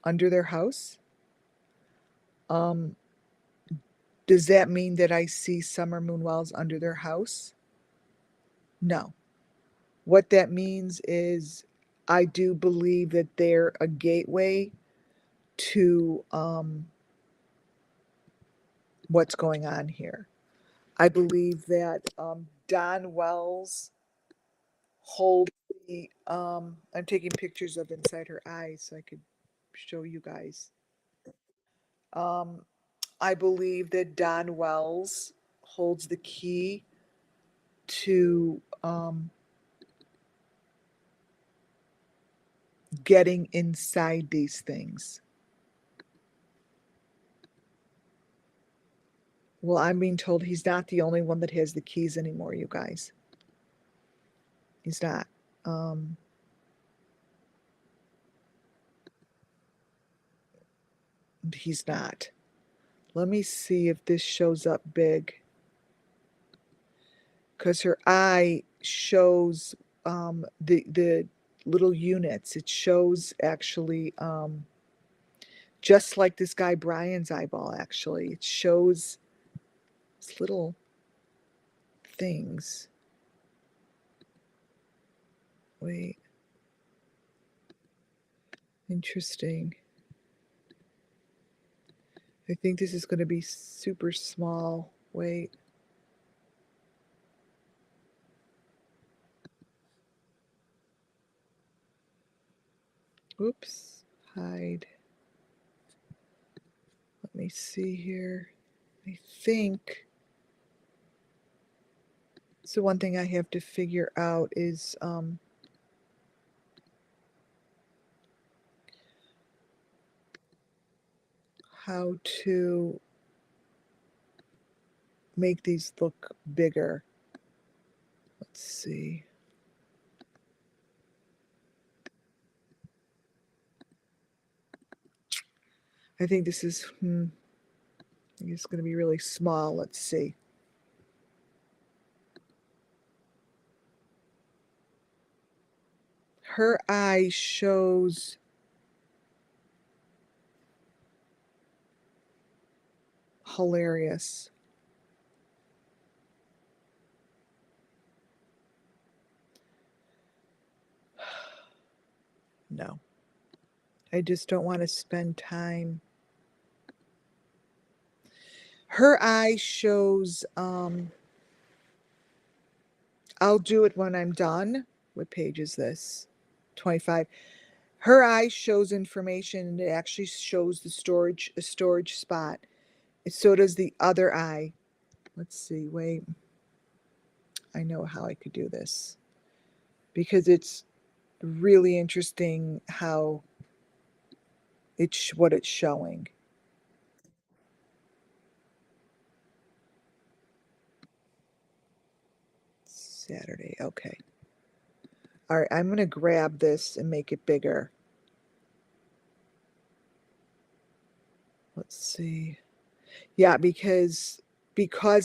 under their house. Does that mean that I see summer moon wells under their house? No. What that means is I do believe that they're a gateway to what's going on here. I believe that Don Wells holds the, I'm taking pictures of inside her eyes so I could show you guys. Um, I believe that Don Wells holds the key to getting inside these things. Well, I'm being told he's not the only one that has the keys anymore, you guys. He's not. He's not. Let me see if this shows up big. Because her eye shows the little units. It shows actually just like this guy Brian's eyeball, actually. It shows these little things. Wait. Interesting. I think this is going to be super small. Wait. Oops. Hide. Let me see here. I think. So one thing I have to figure out is how to make these look bigger. Let's see. I think this is, I think it's going to be really small. Let's see. Her eye shows hilarious. No. I just don't want to spend time. Her eye shows, I'll do it when I'm done. What page is this? 25. Her eye shows information and it actually shows the storage, a storage spot. So does the other eye. Let's see, wait. I know how I could do this because it's really interesting how it's what it's showing. Saturday, okay. All right, I'm going to grab this and make it bigger. Let's see. Yeah, because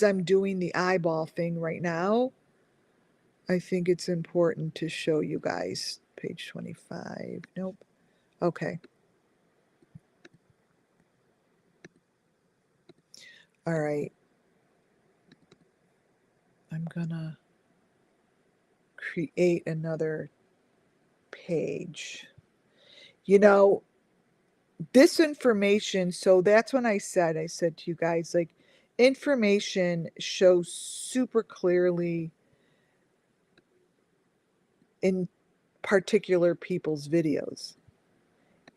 I'm doing the eyeball thing right now, I think it's important to show you guys. Page 25. Nope. Okay. All right. I'm gonna create another page. You know, this information, so that's when I said to you guys, like, information shows super clearly in particular people's videos.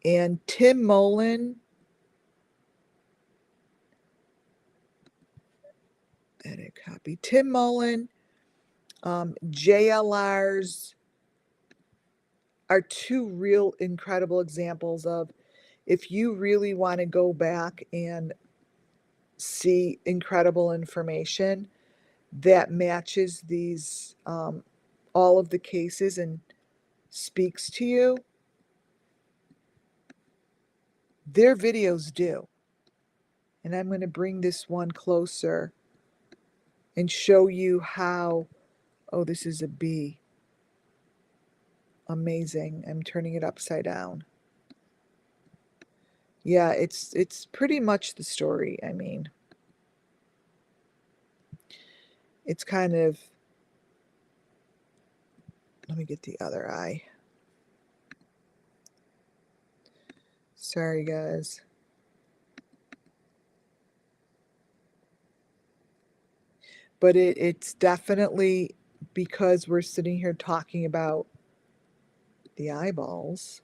And Tim Mullen, edit copy, Tim Mullen, JLRs are two real incredible examples of if you really want to go back and see incredible information that matches these all of the cases and speaks to you, their videos do. And I'm going to bring this one closer and show you how. Oh, this is a B. Amazing. I'm turning it upside down. Yeah, it's pretty much the story. I mean, it's kind of, let me get the other eye. Sorry, guys. But it's definitely, because we're sitting here talking about the eyeballs,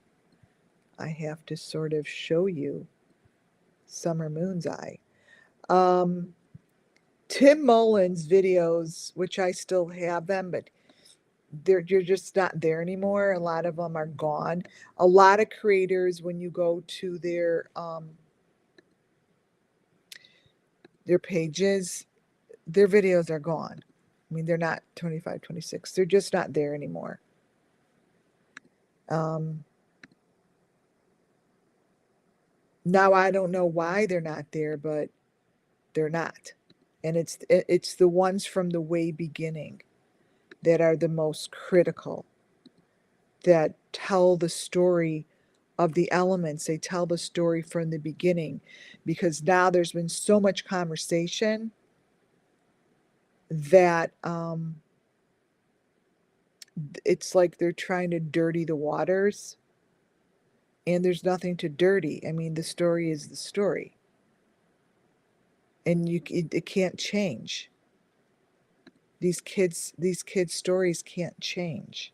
I have to sort of show you Summer Moon's eye. Tim Mullen's videos, which I still have them, but you're just not there anymore. A lot of them are gone. A lot of creators, when you go to their pages, their videos are gone. I mean, they're not 25, 26. They're just not there anymore. Now I don't know why they're not there, but they're not. And it's the ones from the way beginning that are the most critical, that tell the story of the elements. They tell the story from the beginning, because now there's been so much conversation that it's like they're trying to dirty the waters, and there's nothing to dirty. I mean, the story is the story, and it can't change. These kids' stories can't change.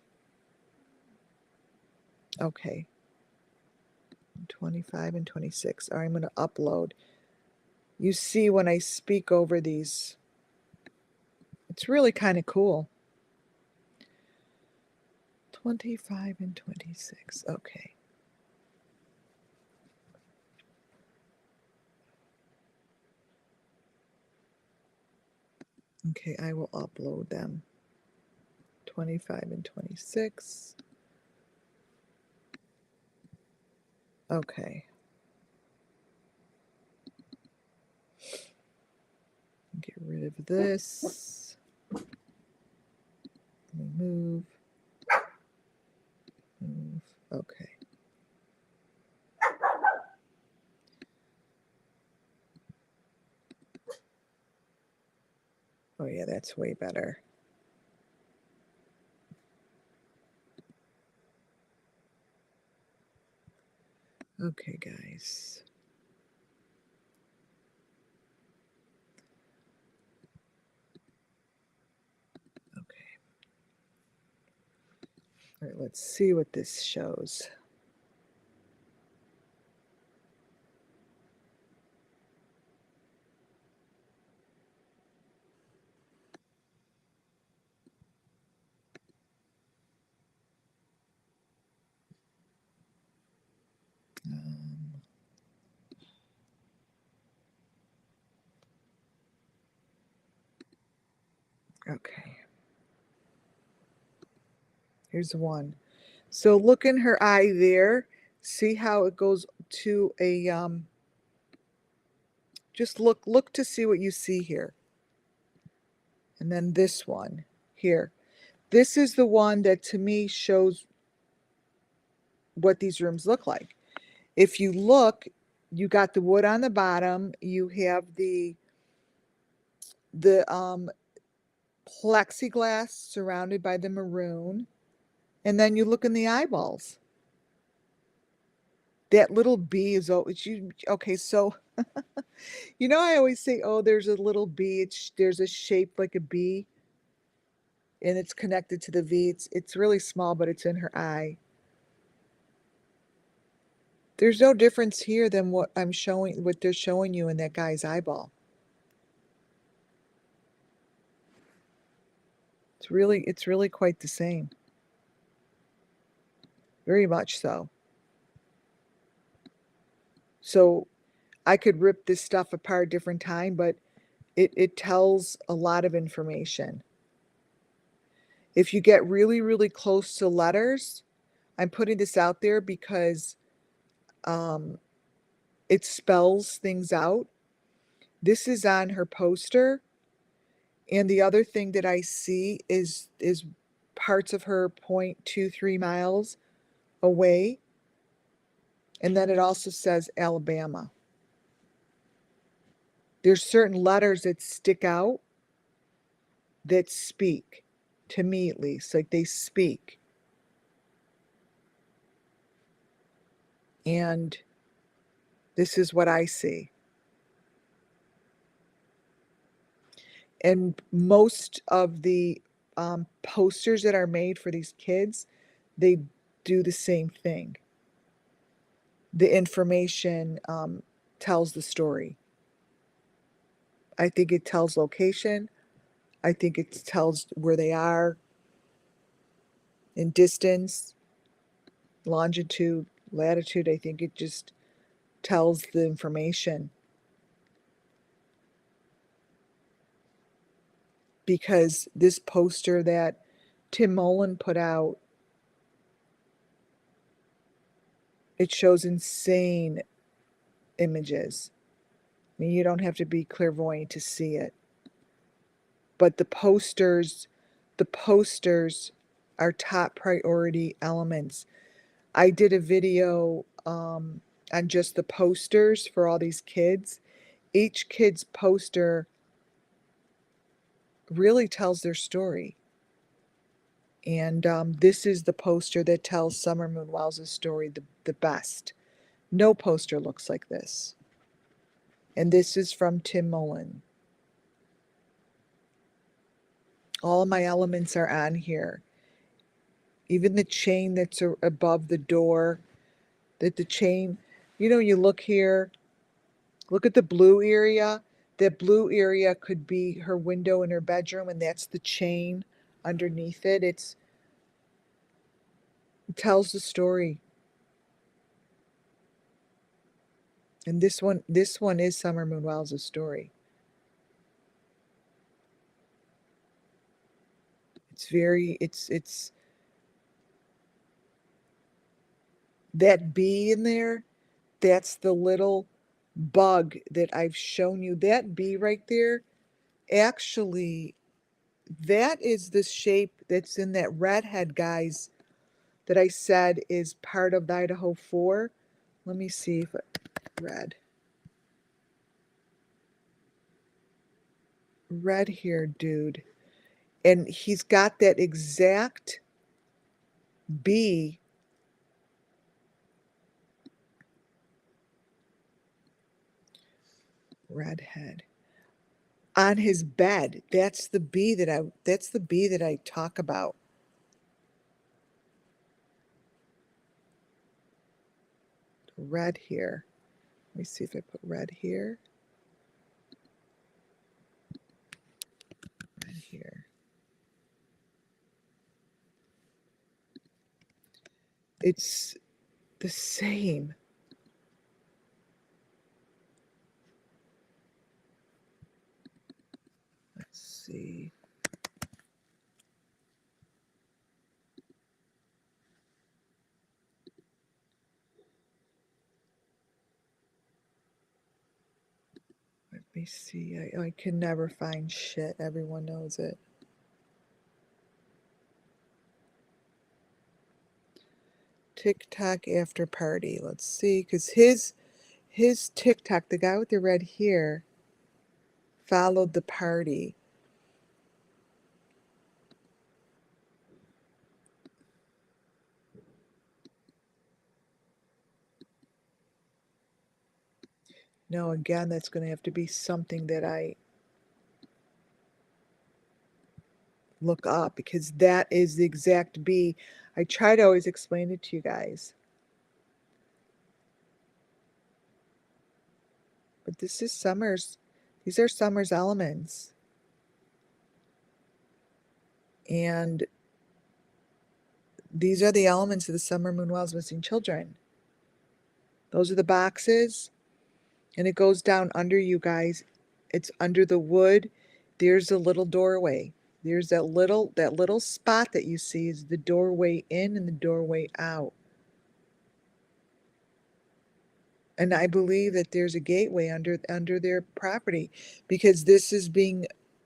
Okay. 25 and 26. All right, I'm going to upload. You see, when I speak over these, it's really kind of cool. 25 and 26. Okay. Okay, I will upload them. 25 and 26. Okay. Get rid of this. Move. Move. Okay. Oh yeah, that's way better. Okay, guys. Okay. All right, let's see what this shows. Okay. Here's one. So look in her eye there. See how it goes to a just look to see what you see here. And then this one here. This is the one that to me shows what these rooms look like. If you look, you got the wood on the bottom, you have the plexiglass surrounded by the maroon, and then you look in the eyeballs. That little bee is always you. Okay, so you know, I always say, oh, there's a little bee. There's a shape like a bee, and it's connected to the V. It's really small, but it's in her eye. There's no difference here than what they're showing you in that guy's eyeball. It's really quite the same. Very much so. So I could rip this stuff apart different time, but it tells a lot of information. If you get really, really close to letters, I'm putting this out there because it spells things out. This is on her poster. And the other thing that I see is parts of her 0.23 miles away. And then it also says Alabama. There's certain letters that stick out that speak, to me at least, like they speak. And this is what I see. And most of the posters that are made for these kids, they do the same thing. The information tells the story. I think it tells location. I think it tells where they are in distance, longitude, latitude. I think it just tells the information. Because this poster that Tim Mullen put out, it shows insane images. I mean, you don't have to be clairvoyant to see it. But the posters are top priority elements. I did a video on just the posters for all these kids. Each kid's poster really tells their story. And this is the poster that tells Summer Moon Wells' story the best. No poster looks like this. And this is from Tim Mullen. All of my elements are on here. Even the chain that's above the door, that the chain, you look here, look at the blue area. That blue area could be her window in her bedroom, and that's the chain underneath it. It tells the story. And this one is Summer Moon Wells' story. It's that bee in there, that's the little bug that I've shown you. That bee right there, actually, that is the shape that's in that redhead, guys, that I said is part of the Idaho 4. Let me see if red here, dude. And he's got that exact bee. Redhead on his bed. That's the bee that I talk about. Red here. Let me see if I put red here. Red here. It's the same. Let's see. Let me see. I can never find shit. Everyone knows it. TikTok after party. Let's see, because his TikTok, the guy with the red hair, followed the party. No, again, that's going to have to be something that I look up, because that is the exact bee. I try to always explain it to you guys. But this is Summer's. These are Summer's elements. And these are the elements of the Summer Moon Wells Missing Children. Those are the boxes. And it goes down under, you guys. It's under the wood. There's a little doorway. There's that little spot that you see is the doorway in and the doorway out. And I believe that there's a gateway under their property, because this is being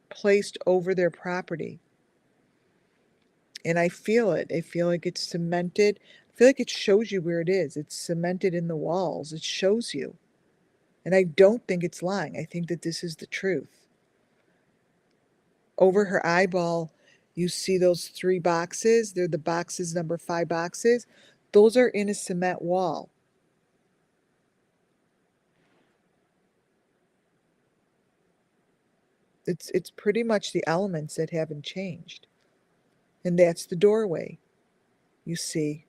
placed over their property. And I feel it. I feel like it's cemented. I feel like it shows you where it is. It's cemented in the walls. It shows you. And I don't think it's lying. I think that this is the truth. Over her eyeball, you see those 3 boxes. They're the boxes, number 5 boxes. Those are in a cement wall. It's pretty much the elements that haven't changed. And that's the doorway, you see.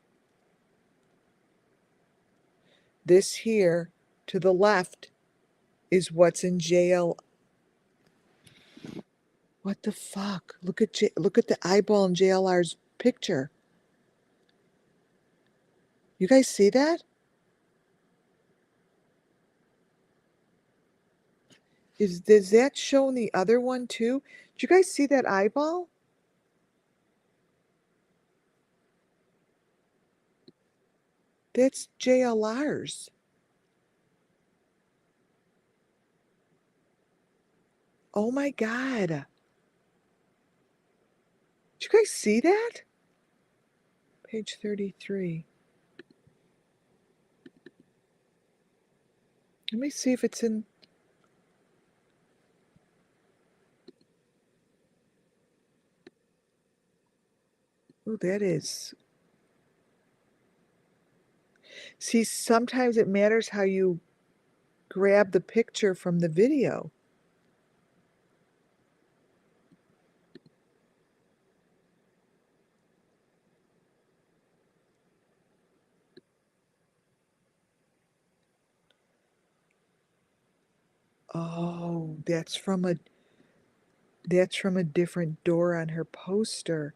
This here to the left is what's in JL. What the fuck? Look at the eyeball in JLR's picture. You guys see that? Does that show in the other one too? Did you guys see that eyeball? That's JLR's. Oh my God. Did you guys see that? Page 33. Let me see if it's in. Oh, that is. See, sometimes it matters how you grab the picture from the video. Oh, that's from a different door on her poster.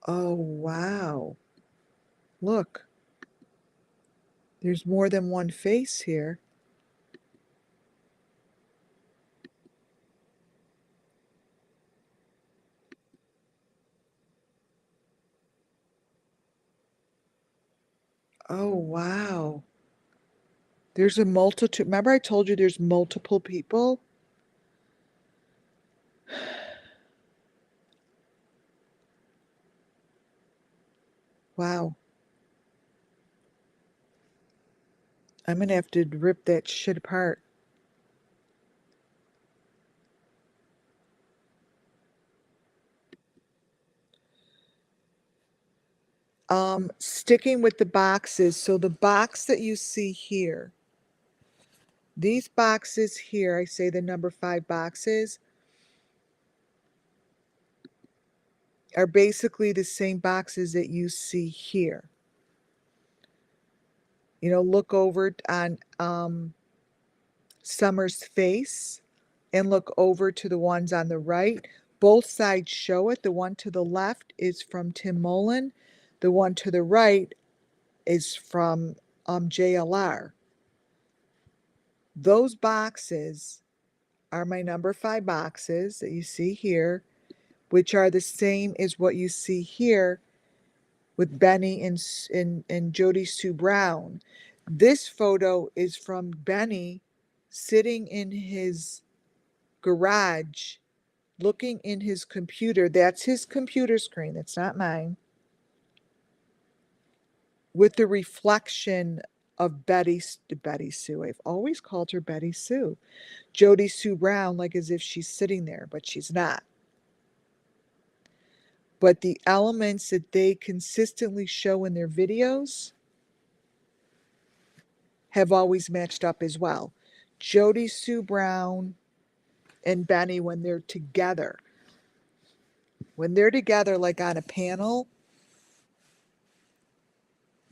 Oh, wow. Look. There's more than one face here. Oh, wow. There's a multitude. Remember I told you there's multiple people? Wow. I'm gonna have to rip that shit apart. Sticking with the boxes. So the box that you see here, these boxes here, I say the number 5 boxes, are basically the same boxes that you see here. You know, look over on Summer's face and look over to the ones on the right. Both sides show it. The one to the left is from Tim Mullen. The one to the right is from JLR. Those boxes are my number 5 boxes that you see here, which are the same as what you see here with Benny and Jodie Sue Brown. This photo is from Benny sitting in his garage looking in his computer. That's his computer screen. That's not mine. With the reflection of Betty Sue. I've always called her Betty Sue. Jodie Sue Brown, like as if she's sitting there, but she's not. But the elements that they consistently show in their videos have always matched up as well. Jodie Sue Brown and Benny, when they're together, like on a panel,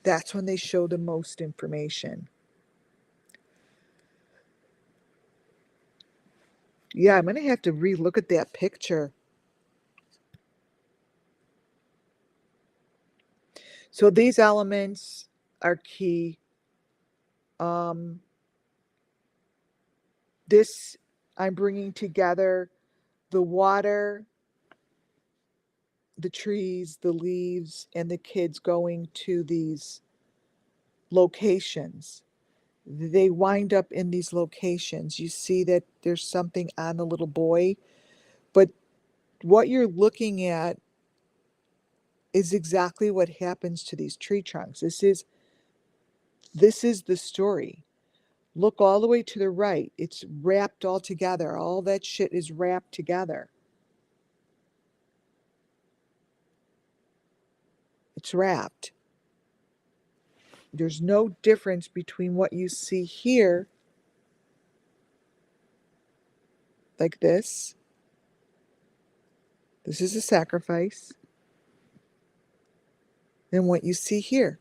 that's when they show the most information. Yeah, I'm gonna have to relook at that picture. So these elements are key. Um, this, I'm bringing together the water, the trees, the leaves, and the kids going to these locations. they wind up in these locations. You see that there's something on the little boy, but what you're looking at is exactly what happens to these tree trunks. This is the story. Look all the way to the right. It's wrapped all together. All that shit is wrapped together. It's wrapped. There's no difference between what you see here, like this. This is a sacrifice. And what you see here.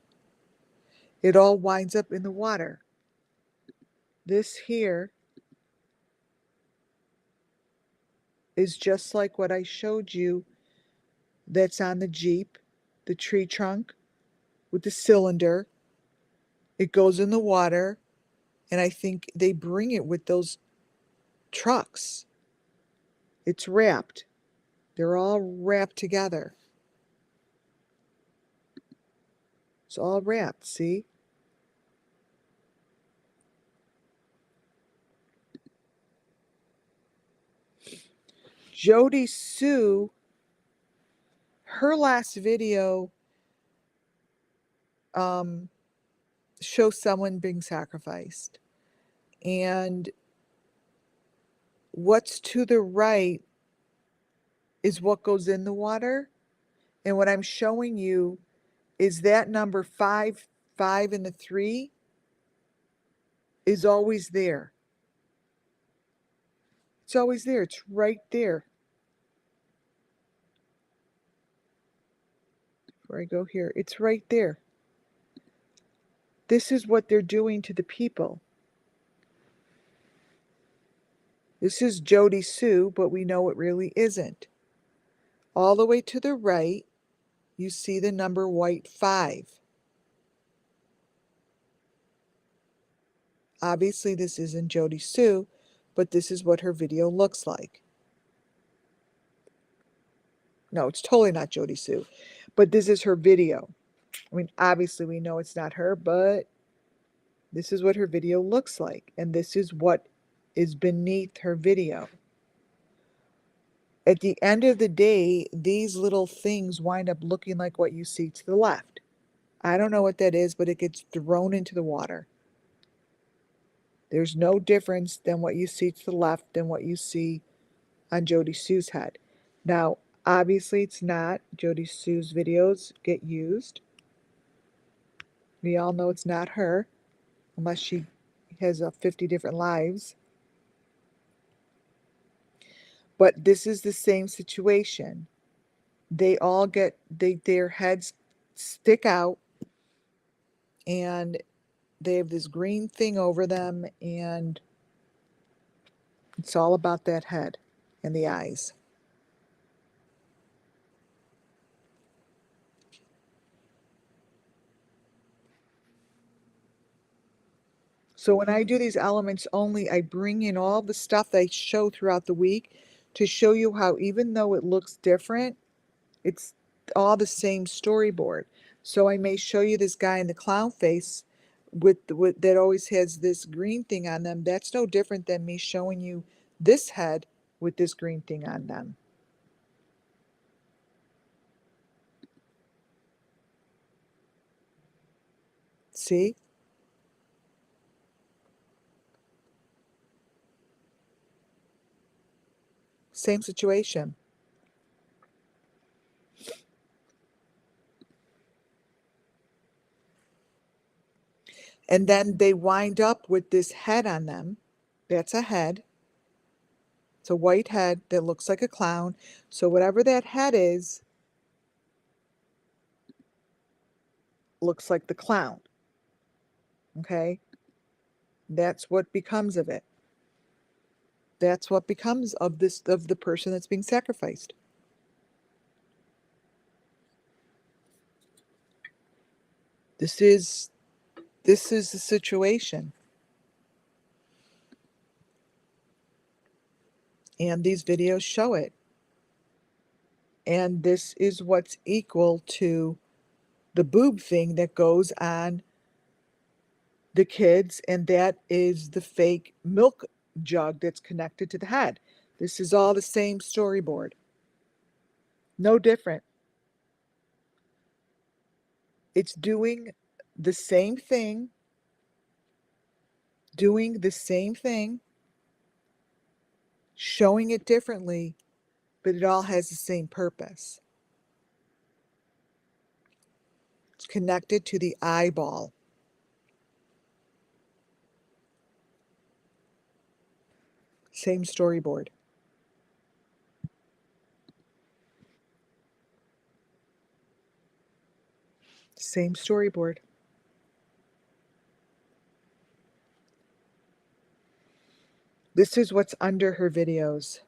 It all winds up in the water. This here is just like what I showed you that's on the Jeep, the tree trunk with the cylinder. It goes in the water, and I think they bring it with those trucks. It's wrapped. They're all wrapped together. It's all wrapped, see? Jody Sue, her last video shows someone being sacrificed. And what's to the right is what goes in the water. And what I'm showing you is that number 5, 5 and the 3 is always there. It's always there. It's right there. Before I go here, it's right there. This is what they're doing to the people. This is Jody Sue, but we know it really isn't. All the way to the right, you see the number white 5. Obviously, this isn't Jody Sue, but this is what her video looks like. No, it's totally not Jody Sue, but this is her video. I mean, obviously, we know it's not her, but this is what her video looks like, and this is what is beneath her video. At the end of the day, these little things wind up looking like what you see to the left. I don't know what that is, but it gets thrown into the water. There's no difference than what you see to the left than what you see on Jody Sue's head. Now, obviously, it's not. Jody Sue's videos get used. We all know it's not her, unless she has 50 different lives. But this is the same situation. They all get, their heads stick out, and they have this green thing over them, and it's all about that head and the eyes. So when I do these elements only, I bring in all the stuff that I show throughout the week to show you how, even though it looks different, it's all the same storyboard. So I may show you this guy in the clown face with that always has this green thing on them. That's no different than me showing you this head with this green thing on them. See? Same situation. And then they wind up with this head on them. That's a head. It's a white head that looks like a clown. So whatever that head is, looks like the clown. Okay? That's what becomes of it. That's what becomes of the person that's being sacrificed. This is the situation. And these videos show it. And this is what's equal to the boob thing that goes on the kids, and that is the fake milk jug that's connected to the head. This is all the same storyboard. No different. It's doing the same thing, showing it differently, but it all has the same purpose. It's connected to the eyeball. Same storyboard. Same storyboard. This is what's under her videos.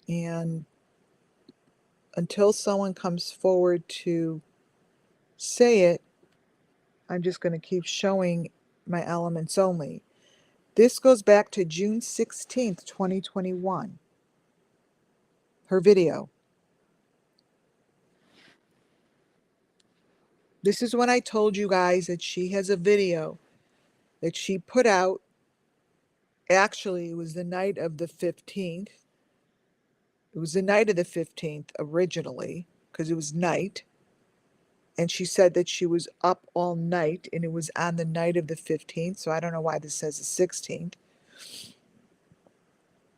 And until someone comes forward to say it, I'm just going to keep showing my elements only. This goes back to June 16th, 2021. Her video. This is when I told you guys that she has a video that she put out. Actually, it was the night of the 15th. It was the night of the 15th originally, because it was night. And she said that she was up all night, and it was on the night of the 15th. So I don't know why this says the 16th.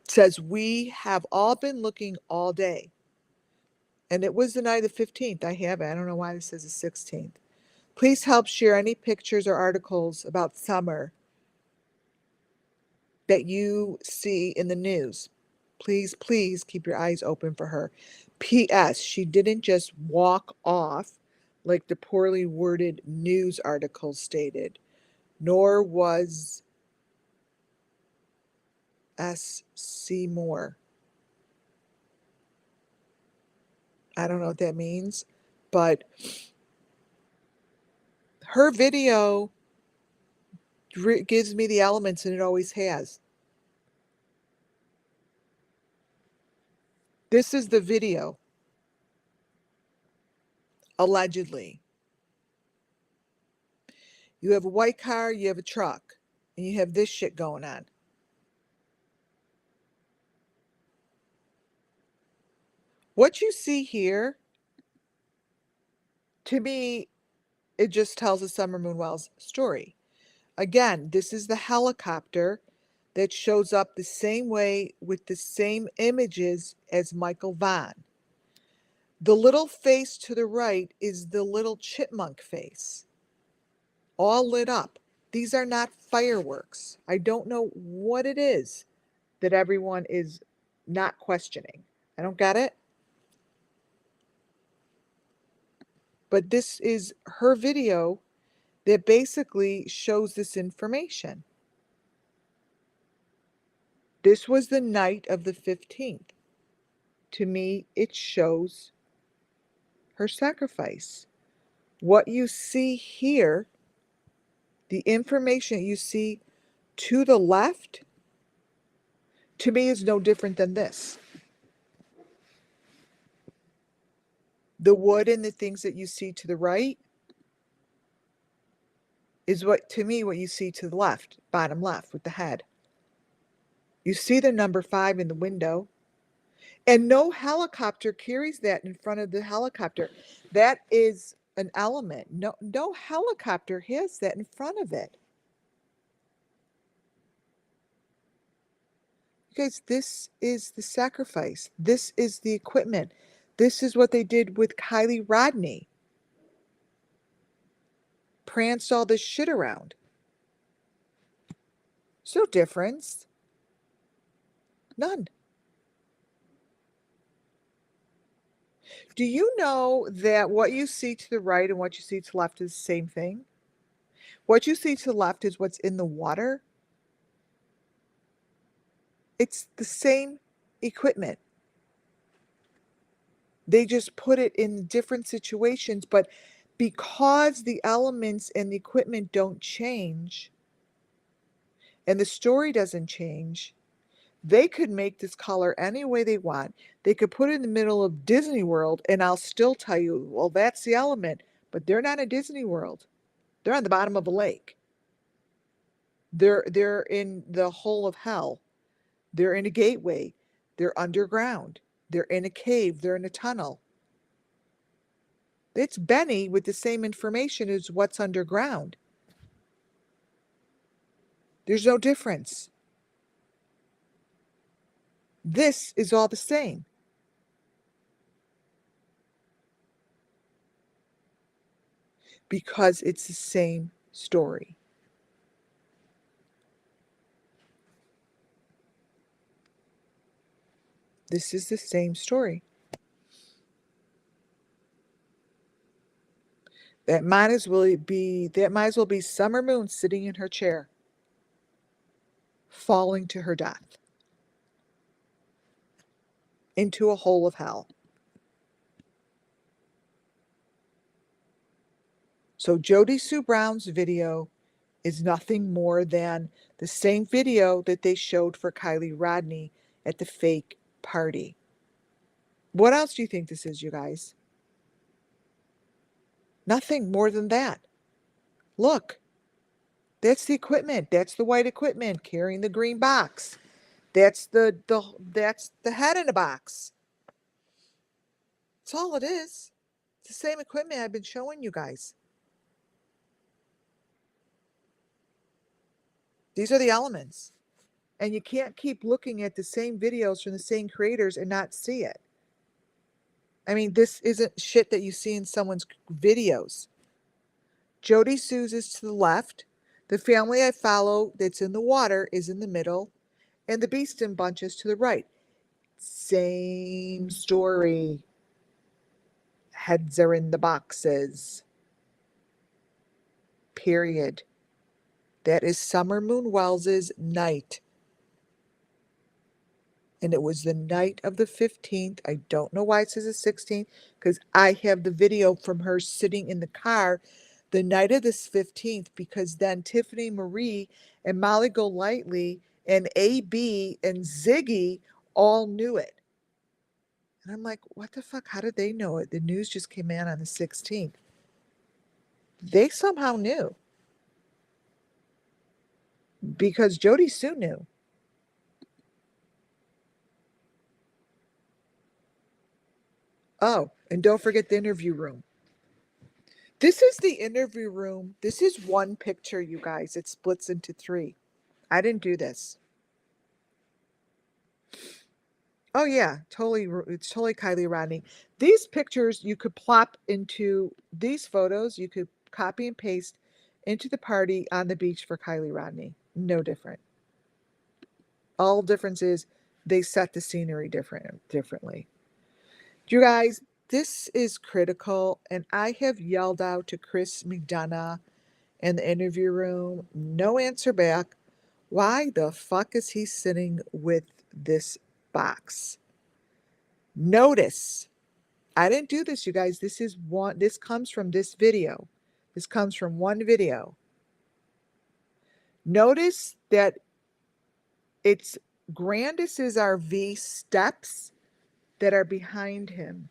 It says, we have all been looking all day. And it was the night of the 15th. I have it. I don't know why this says the 16th. Please help share any pictures or articles about Summer that you see in the news. Please, please keep your eyes open for her. P.S. She didn't just walk off like the poorly worded news article stated, nor was S.C. Moore. I don't know what that means, but her video gives me the elements, and it always has. This is the video, allegedly. You have a white car, you have a truck, and you have this shit going on. What you see here, to me, it just tells a Summer Moon Wells story. Again, this is the helicopter that shows up the same way with the same images as Michael Vaughn. The little face to the right is the little chipmunk face, all lit up. These are not fireworks. I don't know what it is that everyone is not questioning. I don't get it. But this is her video that basically shows this information. This was the night of the 15th. To me, it shows her sacrifice. What you see here, the information you see to the left, to me is no different than this. The wood and the things that you see to the right is what, to me, what you see to the left, bottom left with the head. You see the number 5 in the window, and no helicopter carries that in front of the helicopter. That is an element. No helicopter has that in front of it. Guys, this is the sacrifice. This is the equipment. This is what they did with Kylie Rodney. Pranced all this shit around. There's no difference. None. Do you know that what you see to the right and what you see to the left is the same thing? What you see to the left is what's in the water. It's the same equipment. They just put it in different situations, but because the elements and the equipment don't change and the story doesn't change, They could make this color any way they want. They could put it in the middle of Disney World, and I'll still tell you, well, that's the element. But they're not in Disney World. They're on the bottom of a lake. They're in the hole of hell. They're in a gateway. They're underground. They're in a cave. They're in a tunnel. It's Benny with the same information as what's underground. There's no difference. This is all the same. Because it's the same story. This is the same story. That might as well be Summer Moon sitting in her chair, falling to her death into a hole of hell. So Jodie Sue Brown's video is nothing more than the same video that they showed for Kylie Rodney at the fake party. What else do you think this is, you guys? Nothing more than that. Look, that's the equipment. That's the white equipment carrying the green box. That's the head in a box. That's all it is. It's the same equipment I've been showing you guys. These are the elements. And you can't keep looking at the same videos from the same creators and not see it. I mean, this isn't shit that you see in someone's videos. Jodie Sue's is to the left. The family I follow that's in the water is in the middle. And the Beeston bunch is to the right. Same story. Heads are in the boxes. Period. That is Summer Moon Wells's night. And it was the night of the 15th. I don't know why it says the 16th, because I have the video from her sitting in the car the night of this 15th, because then Tiffany Marie and Molly Golightly and AB and Ziggy all knew it. And I'm like, what the fuck? How did they know it? The news just came in on the 16th. They somehow knew. Because Jodie Sue knew. Oh, and don't forget the interview room. This is the interview room. This is one picture, you guys. It splits into three. I didn't do this. Oh yeah, totally. It's totally Kylie Rodney. These pictures you could plop into these photos. You could copy and paste into the party on the beach for Kylie Rodney. No different. All difference is they set the scenery differently. You guys, this is critical, and I have yelled out to Chris McDonough in the interview room. No answer back. Why the fuck is he sitting with this box? Notice, I didn't do this, you guys. This comes from this video. This comes from one video. Notice that it's Grandis's RV steps that are behind him.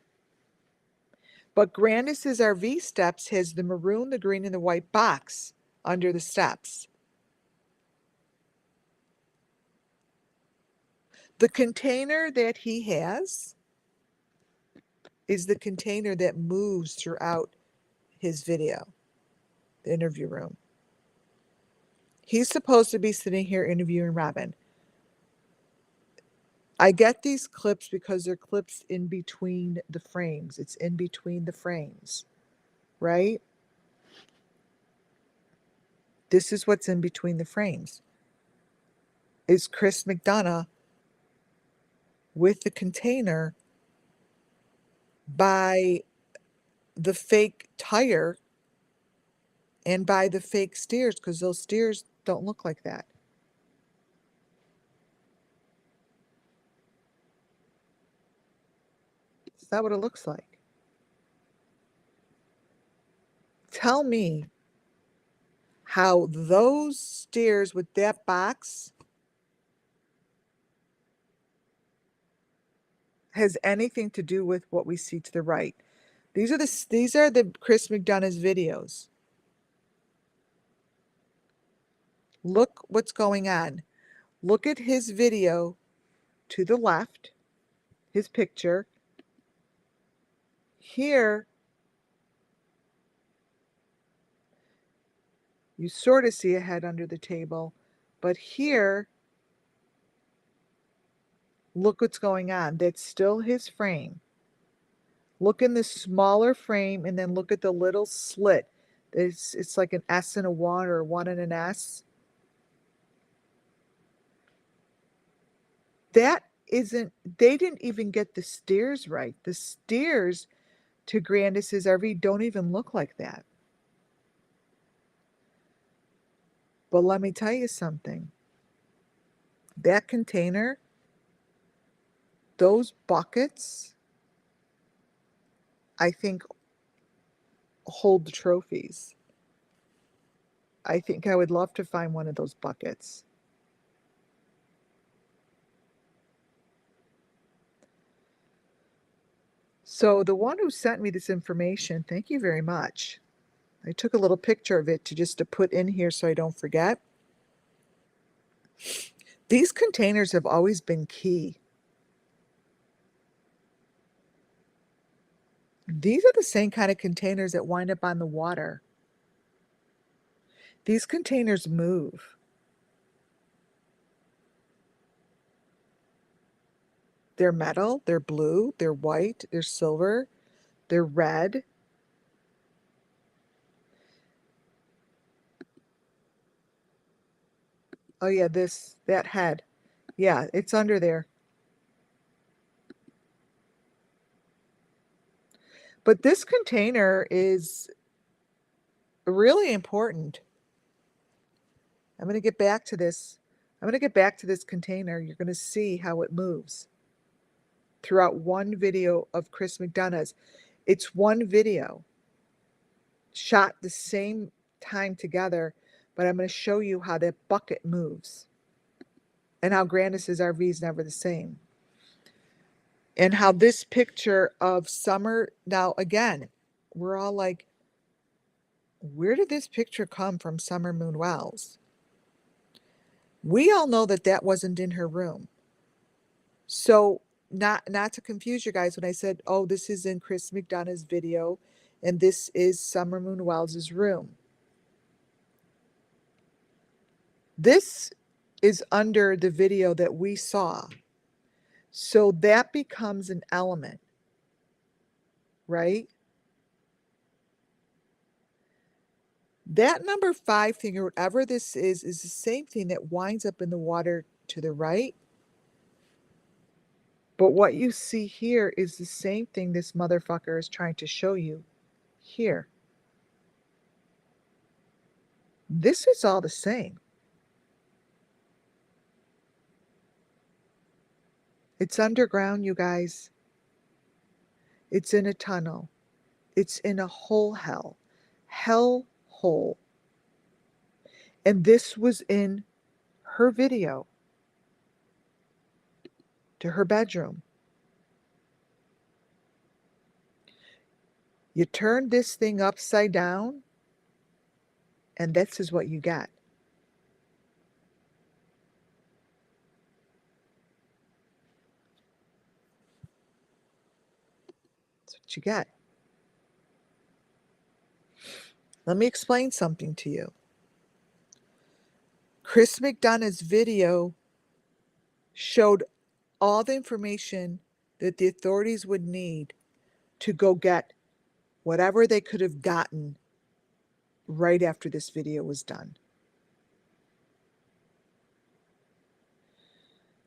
But Grandis's RV steps has the maroon, the green, and the white box under the steps. The container that he has is the container that moves throughout his video, the interview room. He's supposed to be sitting here interviewing Robin. I get these clips because they're clips in between the frames. It's in between the frames, right? This is what's in between the frames. Is Chris McDonough with the container by the fake tire and by the fake steers, because those steers don't look like that. Is that what it looks like? Tell me how those steers with that box has anything to do with what we see to the right. These are the Chris McDonough's videos. Look what's going on. Look at his video to the left, his picture. Here, you sort of see a head under the table, but here, look what's going on. That's still his frame. Look in the smaller frame and then look at the little slit. It's like an S and a 1 or a 1 and an S. That isn't, they didn't even get the stairs right. The stairs to Grandis's RV don't even look like that. But let me tell you something. That container, those buckets, I think hold the trophies. I think I would love to find one of those buckets. So the one who sent me this information, thank you very much. I took a little picture of it to put in here so I don't forget. These containers have always been key. These are the same kind of containers that wind up on the water. These containers move. They're metal, they're blue, they're white, they're silver, they're red. Oh yeah, that head. Yeah, it's under there. But this container is really important. I'm going to get back to this. I'm going to get back to this container. You're going to see how it moves throughout one video of Chris McDonough's. It's one video shot the same time together, but I'm going to show you how that bucket moves and how Grandis's RV is never the same. And how this picture of summer, now again, we're all like, where did this picture come from, Summer Moon Wells? We all know that that wasn't in her room. So not to confuse you guys when I said, oh, this is in Chris McDonough's video and this is Summer Moon Wells's room. This is under the video that we saw. So that becomes an element, right? That number 5 thing or whatever this is the same thing that winds up in the water to the right. But what you see here is the same thing this motherfucker is trying to show you here. This is all the same. It's underground, you guys. It's in a tunnel. It's in a hole hell. Hell hole. And this was in her video to her bedroom. You turn this thing upside down, and this is what you get. That's what you get. Let me explain something to you. Chris McDonough's video showed all the information that the authorities would need to go get whatever they could have gotten right after this video was done.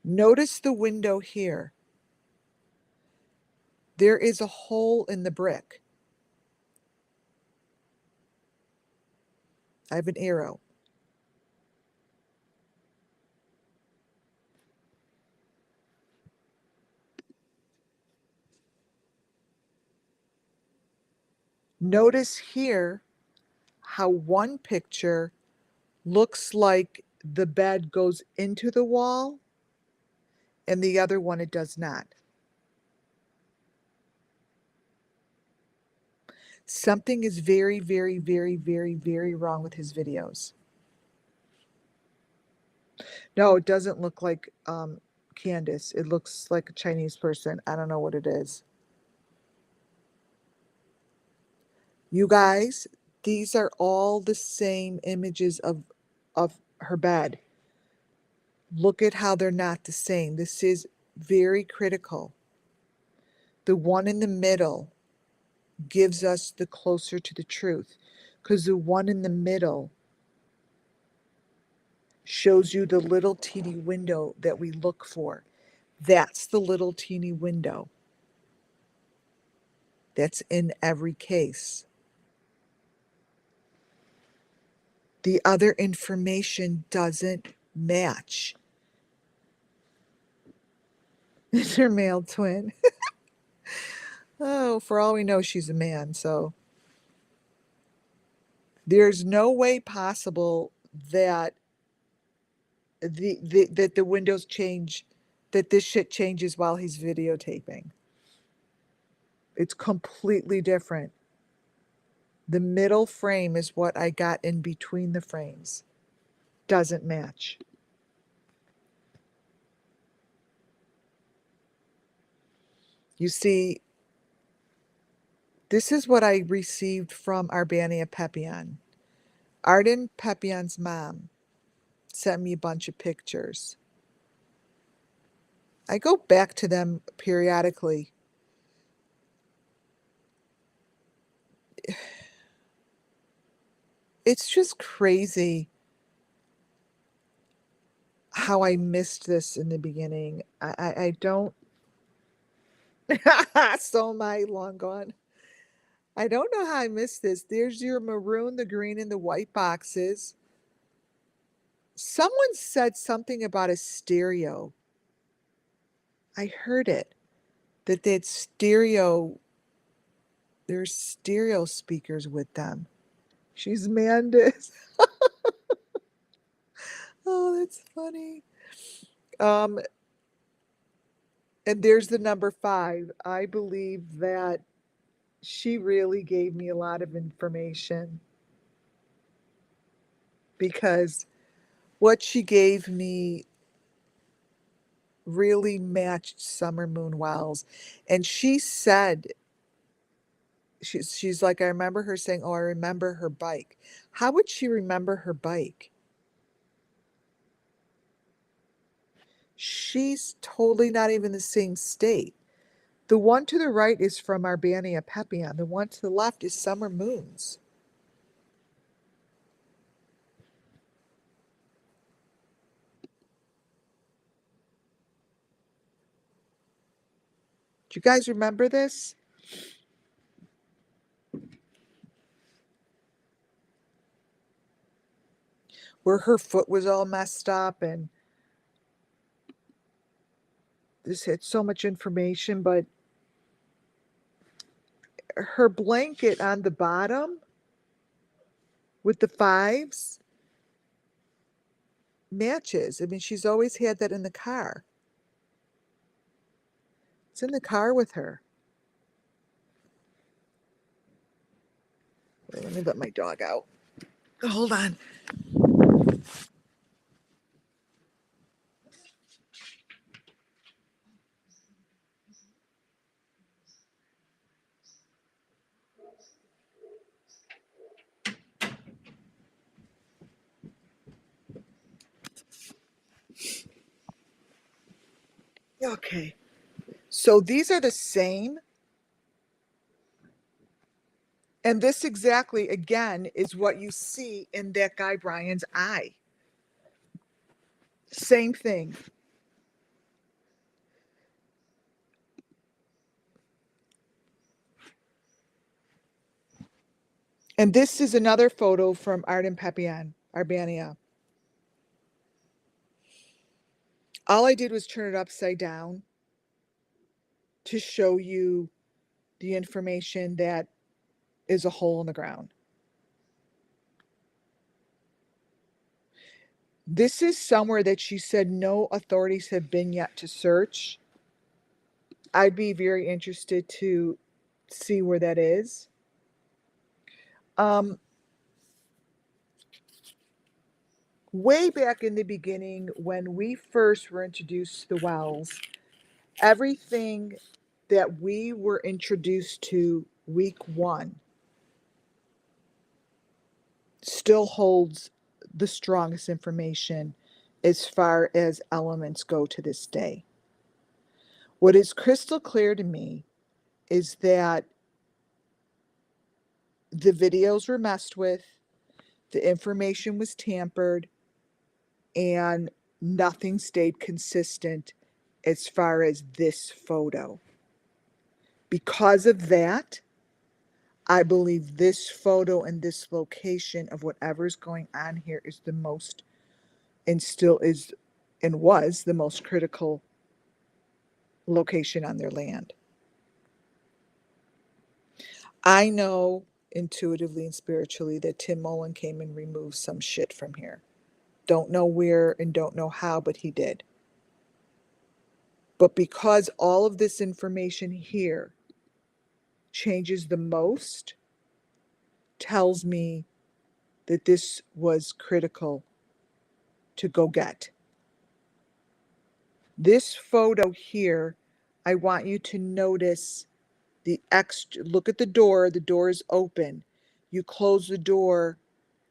Notice the window here. There is a hole in the brick. I have an arrow. Notice here how one picture looks like the bed goes into the wall and the other one it does not. Something is very, very, very, very, very wrong with his videos. No, it doesn't look like Candace. It looks like a Chinese person. I don't know what it is. You guys, these are all the same images of her bed. Look at how they're not the same. This is very critical. The one in the middle gives us the closer to the truth, because the one in the middle shows you the little teeny window that we look for. That's the little teeny window that's in every case. The other information doesn't match. It's her male twin. Oh, for all we know, she's a man, so there's no way possible that the windows change, that this shit changes while he's videotaping. It's completely different. The middle frame is what I got in between the frames. Doesn't match. You see, this is what I received from Arbania Pepian. Arden Pepian's mom sent me a bunch of pictures. I go back to them periodically. It's just crazy how I missed this in the beginning. I don't. So am I, long gone. I don't know how I missed this. There's your maroon, the green, and the white boxes. Someone said something about a stereo. I heard it. That there's stereo speakers with them. She's Mandis. Oh, that's funny. And there's the number 5. I believe that she really gave me a lot of information, because what she gave me really matched Summer Moon Wells. And she said, she's like, I remember her saying, oh, I remember her bike. How would she remember her bike? She's totally not even the same state. The one to the right is from Arbania Pepian. The one to the left is Summer Moons. Do you guys remember this? Where her foot was all messed up, and this had so much information, but her blanket on the bottom with the 5s matches. I mean, she's always had that in the car. It's in the car with her. Wait, let me let my dog out. Hold on. Okay. So these are the same. And this exactly, again, is what you see in that guy Brian's eye. Same thing. And this is another photo from Arden Pepian, Arbania. All I did was turn it upside down to show you the information that is a hole in the ground. This is somewhere that she said no authorities have been yet to search. I'd be very interested to see where that is. Way back in the beginning, when we first were introduced to the wells, everything that we were introduced to week one still holds the strongest information as far as elements go to this day. What is crystal clear to me is that the videos were messed with, the information was tampered, and nothing stayed consistent as far as this photo. Because of that, I believe this photo and this location of whatever's going on here is the most, and still is and was the most critical location on their land. I know intuitively and spiritually that Tim Mullen came and removed some shit from here. Don't know where and don't know how, but he did. But because all of this information here changes the most, tells me that this was critical to go get. This photo here, I want you to notice the extra, look at the door is open. You close the door,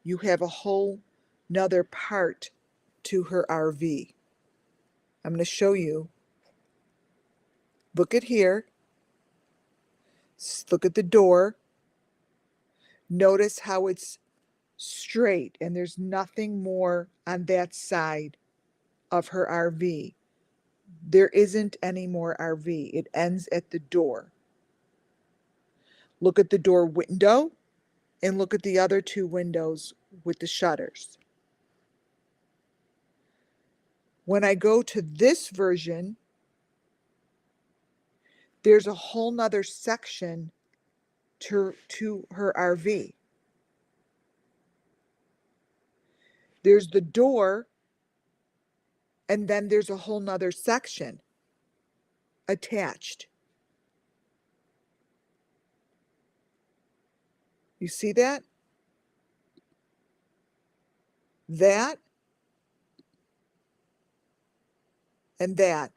you have a whole nother part to her RV. I'm going to show you. Look at here. Look at the door. Notice how it's straight and there's nothing more on that side of her RV. There isn't any more RV. It ends at the door. Look at the door window and look at the other two windows with the shutters. When I go to this version, there's a whole nother section to her RV. There's the door, and then there's a whole nother section attached. You see that? That and that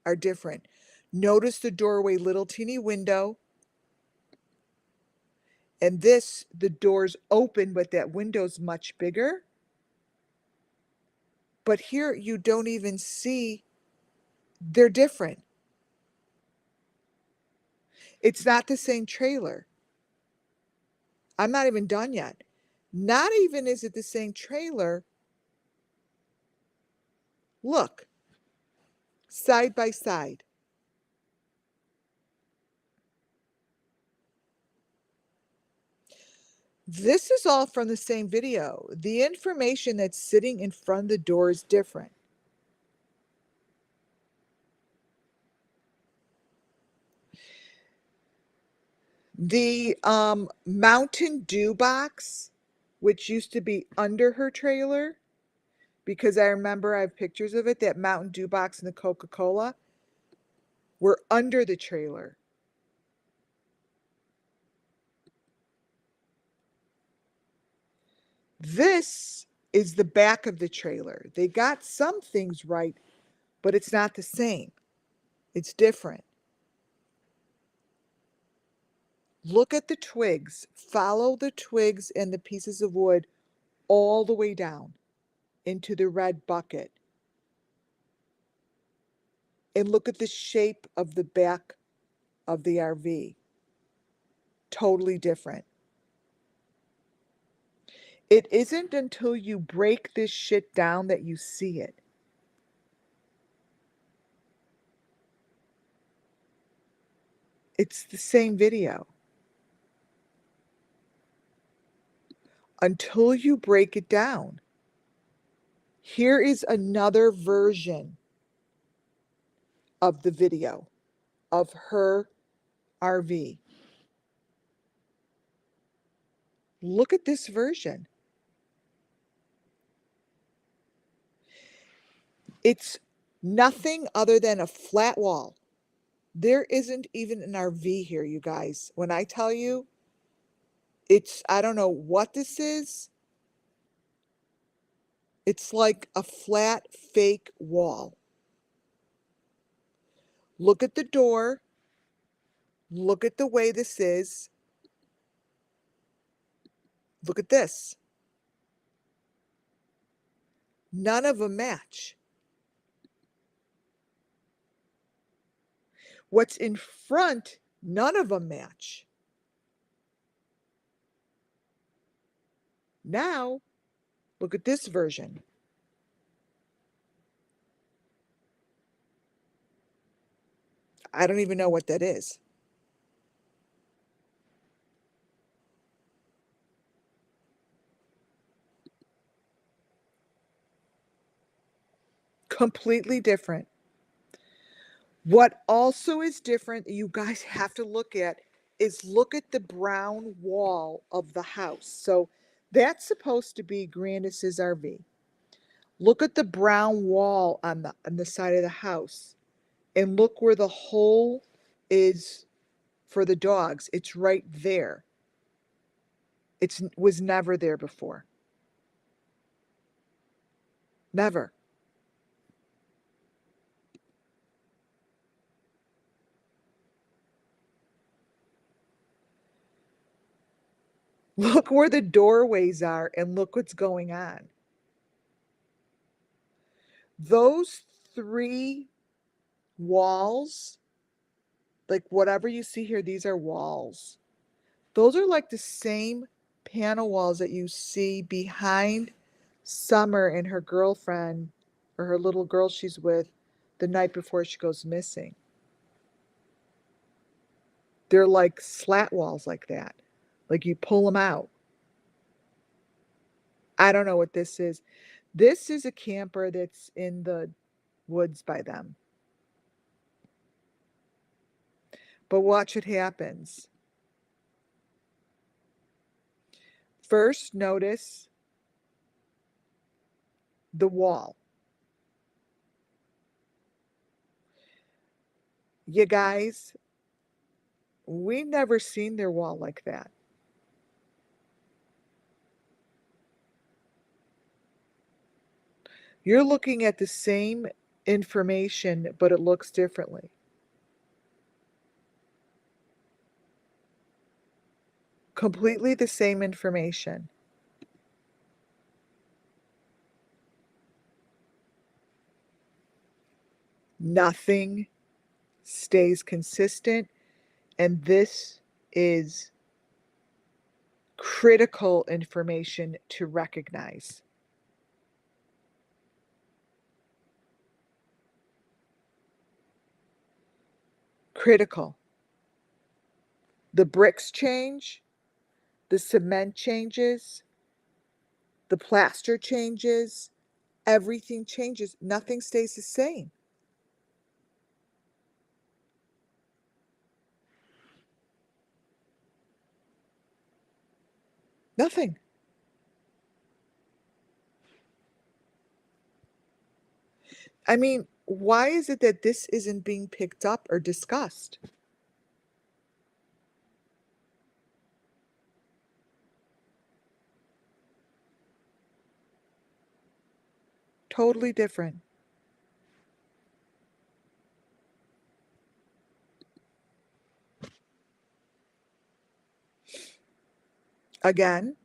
are different. Notice the doorway, little teeny window. And this, the door's open, but that window's much bigger. But here you don't even see, they're different. It's not the same trailer. I'm not even done yet. Not even is it the same trailer. Look, side by side. This is all from the same video. The information that's sitting in front of the door is different. The Mountain Dew box, which used to be under her trailer, because I remember I have pictures of it, that Mountain Dew box and the Coca-Cola were under the trailer. This is the back of the trailer. They got some things right, but it's not the same. It's different. Look at the twigs. Follow the twigs and the pieces of wood all the way down into the red bucket. And look at the shape of the back of the RV. Totally different. It isn't until you break this shit down that you see it. It's the same video. Until you break it down. Here is another version of the video of her RV. Look at this version. It's nothing other than a flat wall. There isn't even an RV here, you guys. When I tell you, It's, I don't know what this is. It's like a flat fake wall. Look at the door. Look at the way this is. Look at this. None of them match. What's in front, none of them match. Now, look at this version. I don't even know what that is. Completely different. What also is different that you guys have to look at is look at the brown wall of the house. So that's supposed to be Grandis's RV. Look at the brown wall on the side of the house and look where the hole is for the dogs. It's right there. It was never there before. Never. Look where the doorways are and look what's going on. Those three walls, like whatever you see here, these are walls. Those are like the same panel walls that you see behind Summer and her girlfriend or her little girl she's with the night before she goes missing. They're like slat walls like that. Like you pull them out. I don't know what this is. This is a camper that's in the woods by them. But watch what happens. First, notice the wall. You guys, we never seen their wall like that. You're looking at the same information, but it looks differently. Completely the same information. Nothing stays consistent, and this is critical information to recognize. Critical. The bricks change, the cement changes, the plaster changes, everything changes. Nothing stays the same. Nothing. I mean, why is it that this isn't being picked up or discussed? Totally different. Again,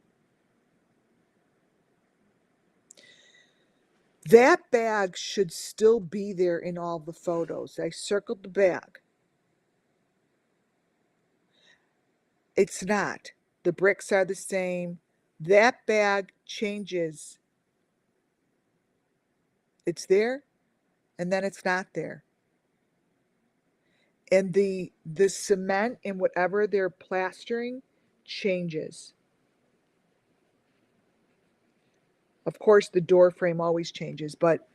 that bag should still be there in all the photos. I circled the bag. It's not. The bricks are the same. That bag changes. It's there, and then it's not there. And the cement and whatever they're plastering changes. Of course, the door frame always changes, but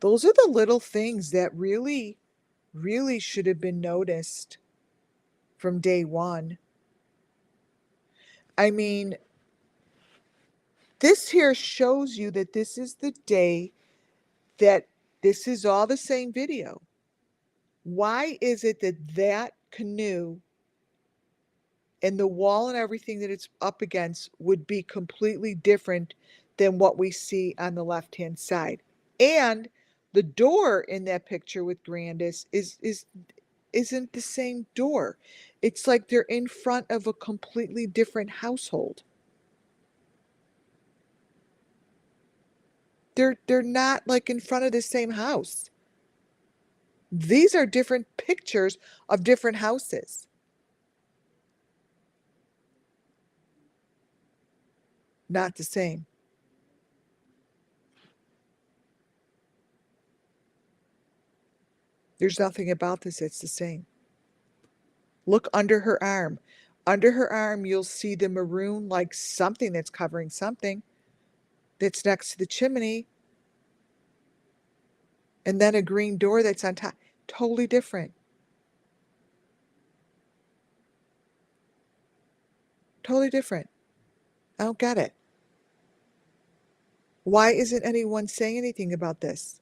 those are the little things that really, really should have been noticed from day one. I mean, this here shows you that this is the day that this is all the same video. Why is it that that canoe and the wall and everything that it's up against would be completely different than what we see on the left-hand side. And the door in that picture with Grandis isn't the same door. It's like they're in front of a completely different household. They're not like in front of the same house. These are different pictures of different houses. Not the same. There's nothing about this that's the same. Look under her arm. Under her arm, you'll see the maroon, like something that's covering something that's next to the chimney, and then a green door that's on top. Totally different. Totally different. I don't get it. Why isn't anyone saying anything about this?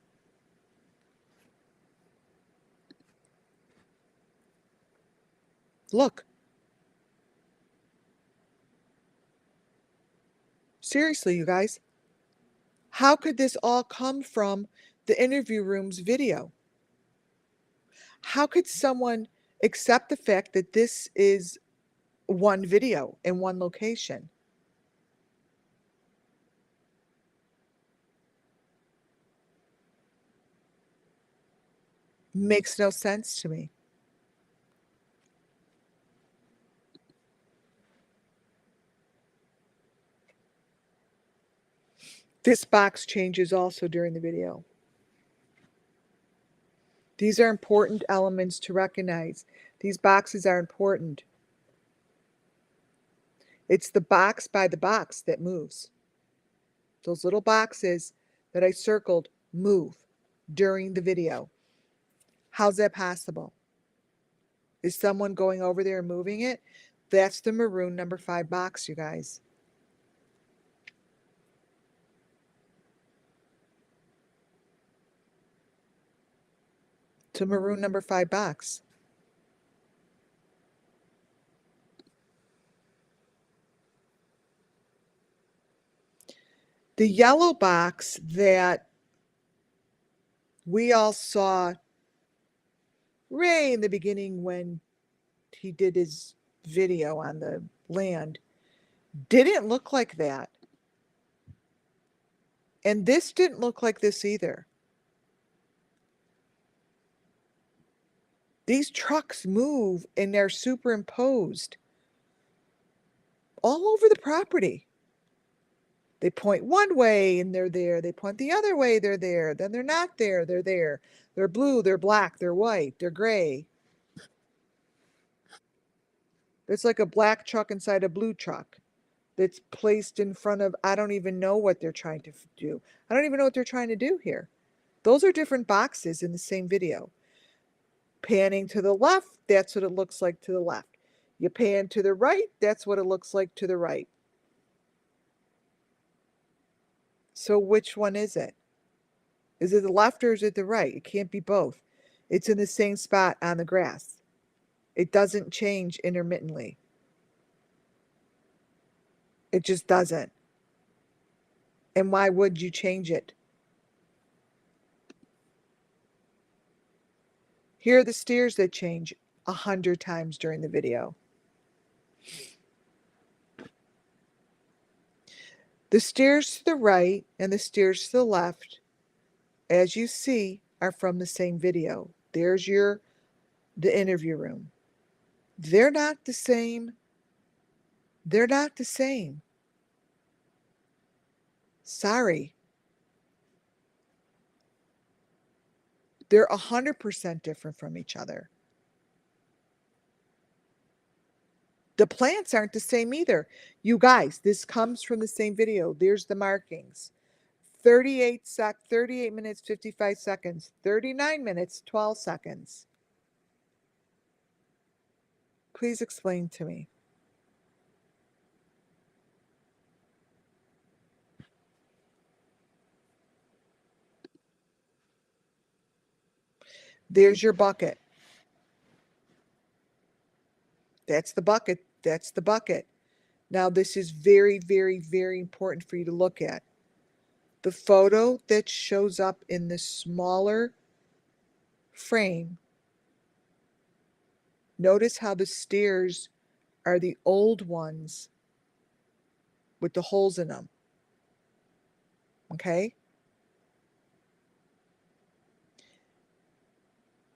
Look. Seriously, you guys. How could this all come from the interview room's video? How could someone accept the fact that this is one video in one location? Makes no sense to me. This box changes also during the video. These are important elements to recognize. These boxes are important. It's the box by the box that moves. Those little boxes that I circled move during the video. How's that possible? Is someone going over there and moving it? That's the maroon number 5 box, you guys. It's a maroon number 5 box. The yellow box that we all saw right in the beginning when he did his video on the land didn't look like that. And this didn't look like this either. These trucks move and they're superimposed all over the property. They point one way and they're there. They point the other way, they're there. Then they're not there, they're there. They're blue, they're black, they're white, they're gray. It's like a black truck inside a blue truck that's placed in front of, I don't even know what they're trying to do. I don't even know what they're trying to do here. Those are different boxes in the same video. Panning to the left, that's what it looks like to the left. You pan to the right, that's what it looks like to the right. So which one is it? Is it the left or is it the right? It can't be both. It's in the same spot on the grass. It doesn't change intermittently. It just doesn't. And why would you change it? Here are the steers that change 100 times during the video. The steers to the right and the steers to the left, as you see, are from the same video. There's the interview room. They're not the same. They're not the same. Sorry. They're 100% different from each other. The plants aren't the same either. You guys, this comes from the same video. There's the markings. 38 minutes, 55 seconds. 39 minutes, 12 seconds. Please explain to me. There's your bucket. That's the bucket That's the bucket. Now, this is very, very, very important for you to look at. The photo that shows up in the smaller frame, notice how the stairs are the old ones with the holes in them. Okay?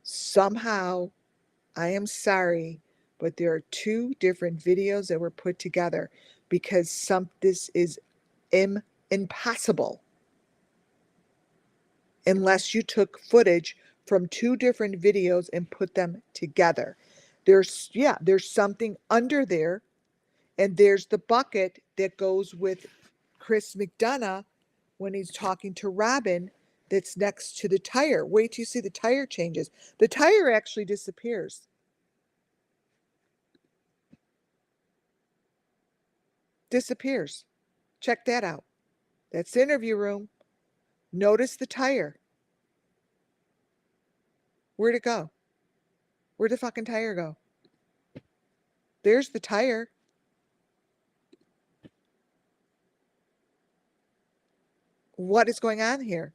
Somehow, I am sorry, but there are two different videos that were put together because this is impossible unless you took footage from two different videos and put them together. There's something under there, and there's the bucket that goes with Chris McDonough when he's talking to Robin that's next to the tire. Wait till you see the tire changes. The tire actually disappears. Disappears. Check that out. That's the interview room. Notice the tire. Where'd it go? Where'd the fucking tire go? There's the tire. What is going on here?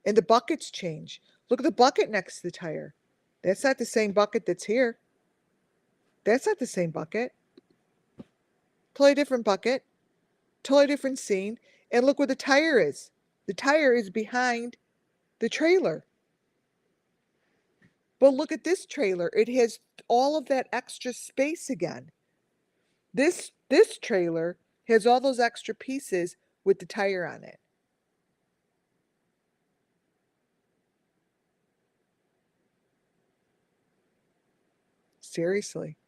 And the buckets change. Look at the bucket next to the tire. That's not the same bucket that's here. That's not the same bucket. Totally different bucket. Totally different scene. And look where the tire is. The tire is behind the trailer. But look at this trailer. It has all of that extra space again. This trailer has all those extra pieces with the tire on it. Seriously.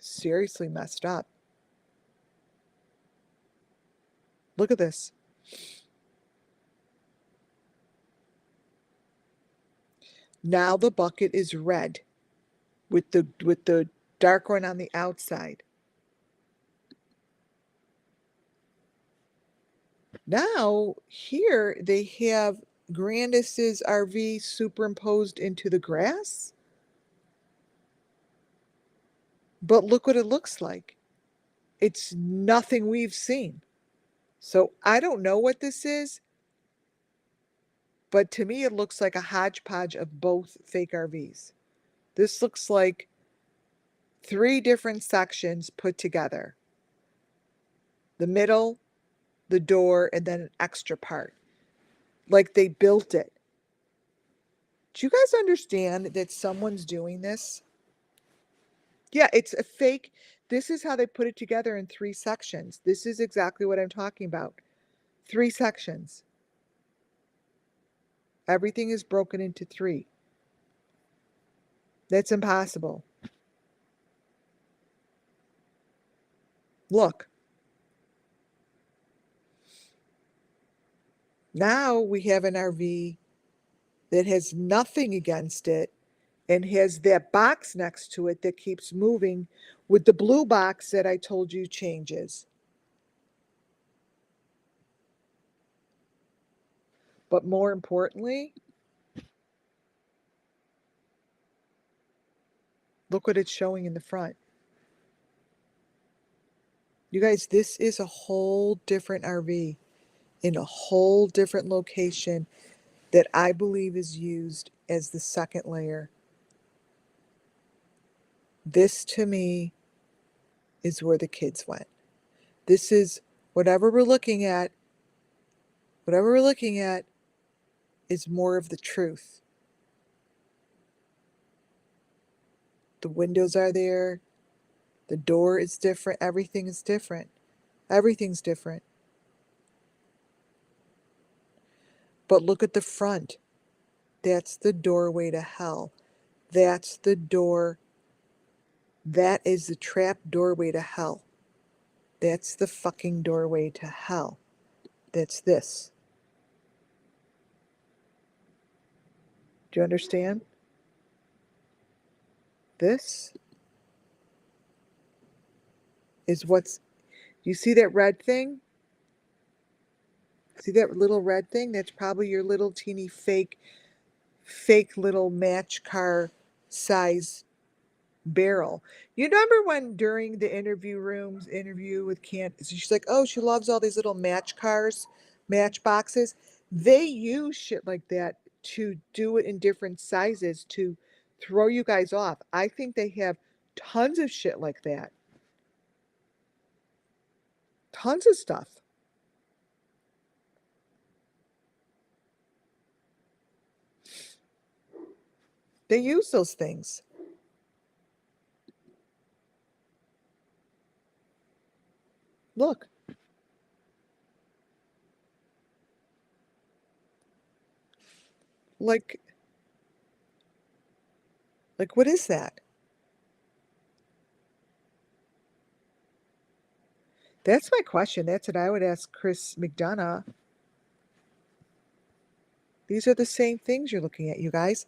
Seriously messed up. Look at this. Now the bucket is red with the dark one on the outside. Now here they have Grandis's RV superimposed into the grass. But look what it looks like. It's nothing we've seen. So I don't know what this is, but to me it looks like a hodgepodge of both fake RVs. This looks like 3 different sections put together. The middle, the door, and then an extra part. Like they built it. Do you guys understand that someone's doing this? Yeah, it's a fake. This is how they put it together in 3 sections. This is exactly what I'm talking about. 3 sections. Everything is broken into 3. That's impossible. Look. Now we have an RV that has nothing against it and has that box next to it that keeps moving with the blue box that I told you changes. But more importantly, look what it's showing in the front. You guys, this is a whole different RV in a whole different location that I believe is used as the second layer. This to me is where the kids went. This is whatever we're looking at is more of the truth. The windows are there. The door is different. Everything is different. Everything's different. But look at the front. That's the doorway to hell. That's the door. That is the trap doorway to hell. That's the fucking doorway to hell. That's this. Do you understand? This is what's... You see that red thing? See that little red thing? That's probably your little teeny fake little match car size barrel. You remember when during the interview with she's like, oh, she loves all these little match boxes. They use shit like that to do it in different sizes to throw you guys off. I think they have tons of shit like that. Tons of stuff. They use those things. Look. Like what is that? That's my question. That's what I would ask Chris McDonough. These are the same things you're looking at, you guys.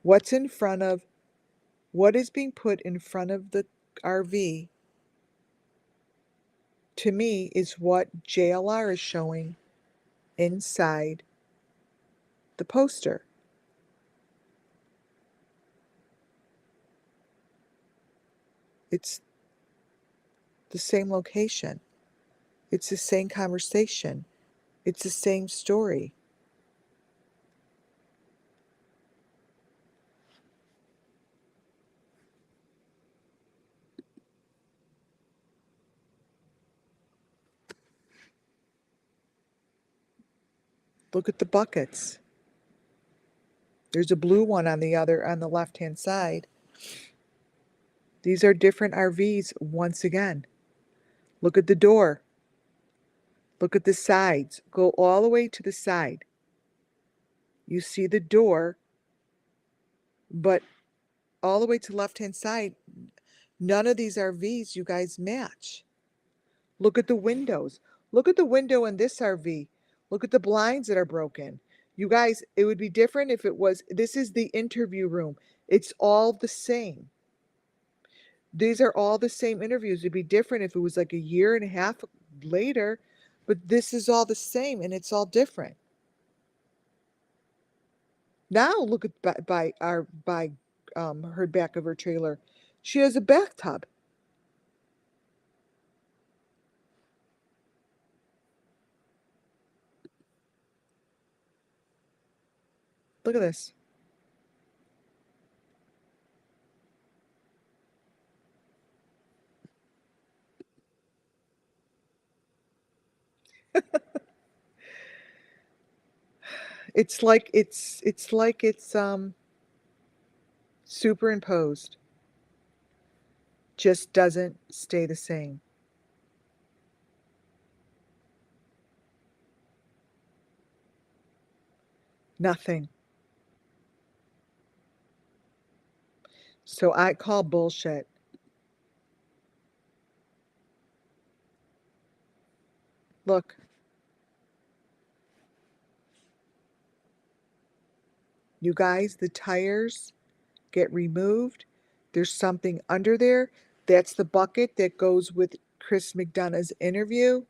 What's in front of, what is being put in front of the RV, to me, is what JLR is showing inside the poster. It's the same location. It's the same conversation. It's the same story. Look at the buckets. There's a blue one on the left-hand side. These are different RVs once again. Look at the door. Look at the sides. Go all the way to the side. You see the door, but all the way to the left-hand side, none of these RVs, you guys, match. Look at the windows. Look at the window in this RV. Look at the blinds that are broken. You guys, it would be different if it was, this is the interview room. It's all the same. These are all the same interviews. It'd be different if it was like a year and a half later, but this is all the same and it's all different. Now look at her back of her trailer. She has a bathtub. Look at this. It's superimposed. Just doesn't stay the same. Nothing. So I call bullshit. Look, you guys, the tires get removed. There's something under there. That's the bucket that goes with Chris McDonough's interview.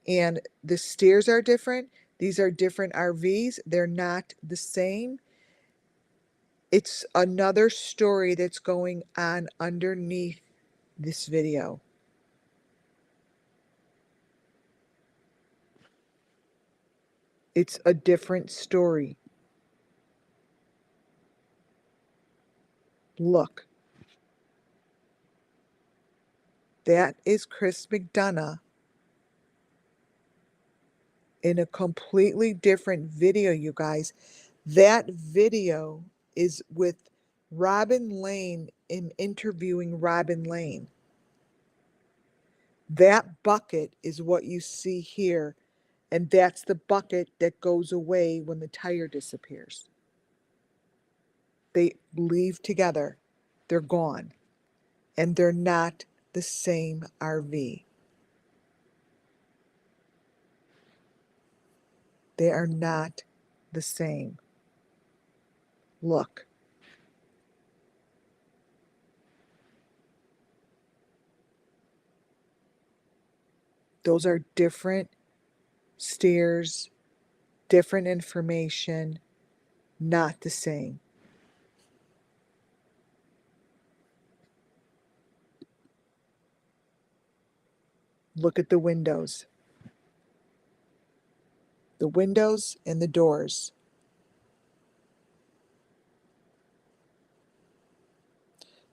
And the stairs are different. These are different RVs. They're not the same. It's another story that's going on underneath this video. It's a different story. Look. That is Chris McDonough in a completely different video, you guys. That video is with Robin Lane, in interviewing Robin Lane. That bucket is what you see here, and that's the bucket that goes away when the tire disappears. They leave together. They're gone. And they're not the same RV. They are not the same. Look. Those are different stairs, different information, not the same. Look at the windows. The windows and the doors.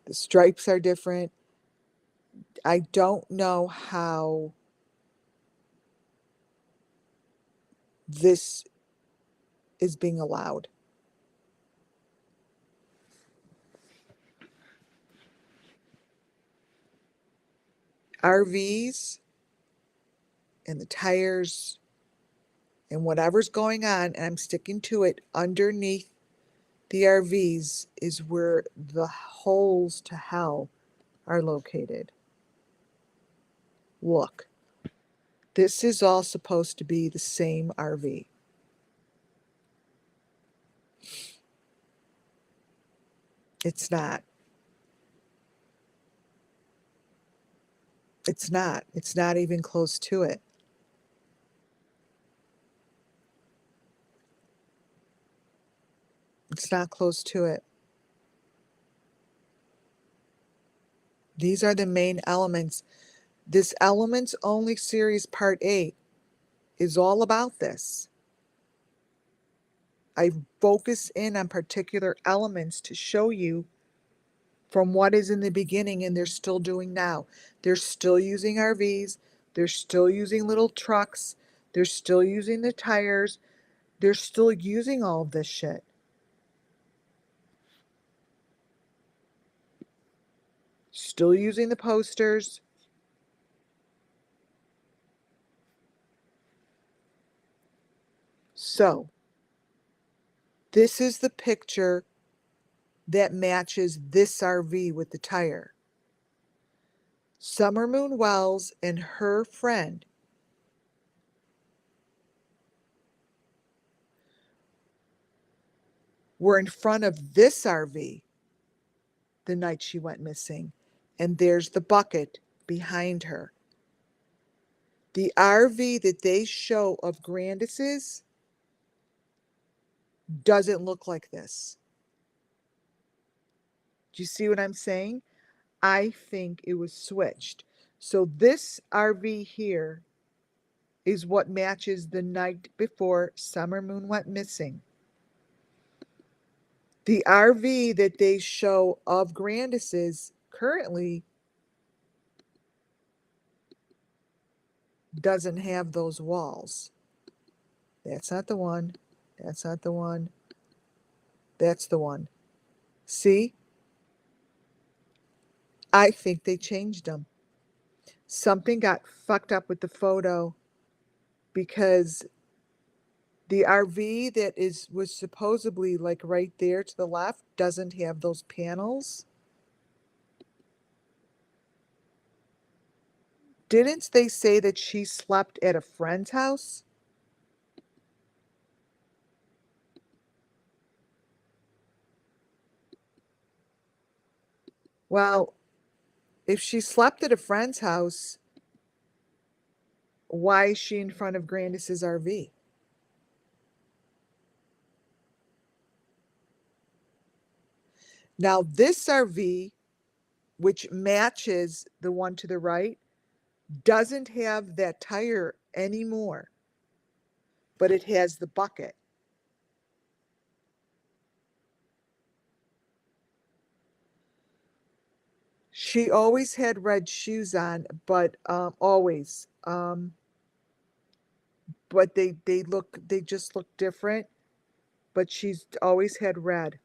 The stripes are different. I don't know how this is being allowed. RVs and the tires and whatever's going on, and I'm sticking to it, underneath the RVs is where the holes to hell are located. Look, this is all supposed to be the same RV. It's not. It's not. It's not even close to it. It's not close to it. These are the main elements. This Elements Only Series Part 8 is all about this. I focus in on particular elements to show you from what is in the beginning, and they're still doing now. They're still using RVs. They're still using little trucks. They're still using the tires. They're still using all of this shit. Still using the posters. So, this is the picture that matches this RV with the tire. Summer Moon Wells and her friend were in front of this RV the night she went missing, and there's the bucket behind her. The RV that they show of Grandis's doesn't look like this. Do you see what I'm saying? I think it was switched. So this RV here is what matches the night before Summer Moon went missing. The RV that they show of Grandis's currently doesn't have those walls. That's not the one. That's not the one. That's the one. See? I think they changed them. Something got fucked up with the photo because the RV that was supposedly like right there to the left doesn't have those panels. Didn't they say that she slept at a friend's house? Well, if she slept at a friend's house, why is she in front of Grandis's RV? Now, this RV, which matches the one to the right, doesn't have that tire anymore, but it has the bucket. She always had red shoes on, but always. But they just look different. But she's always had red.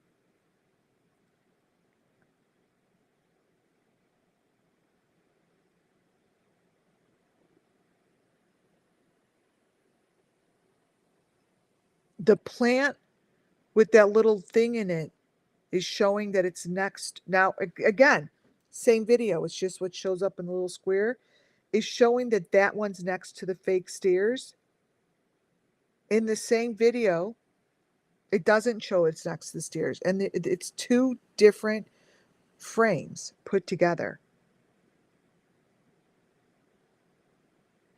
The plant with that little thing in it is showing that it's next. Now, again, same video. It's just what shows up in the little square is showing that that one's next to the fake stairs. In the same video, it doesn't show it's next to the stairs. And it's two different frames put together.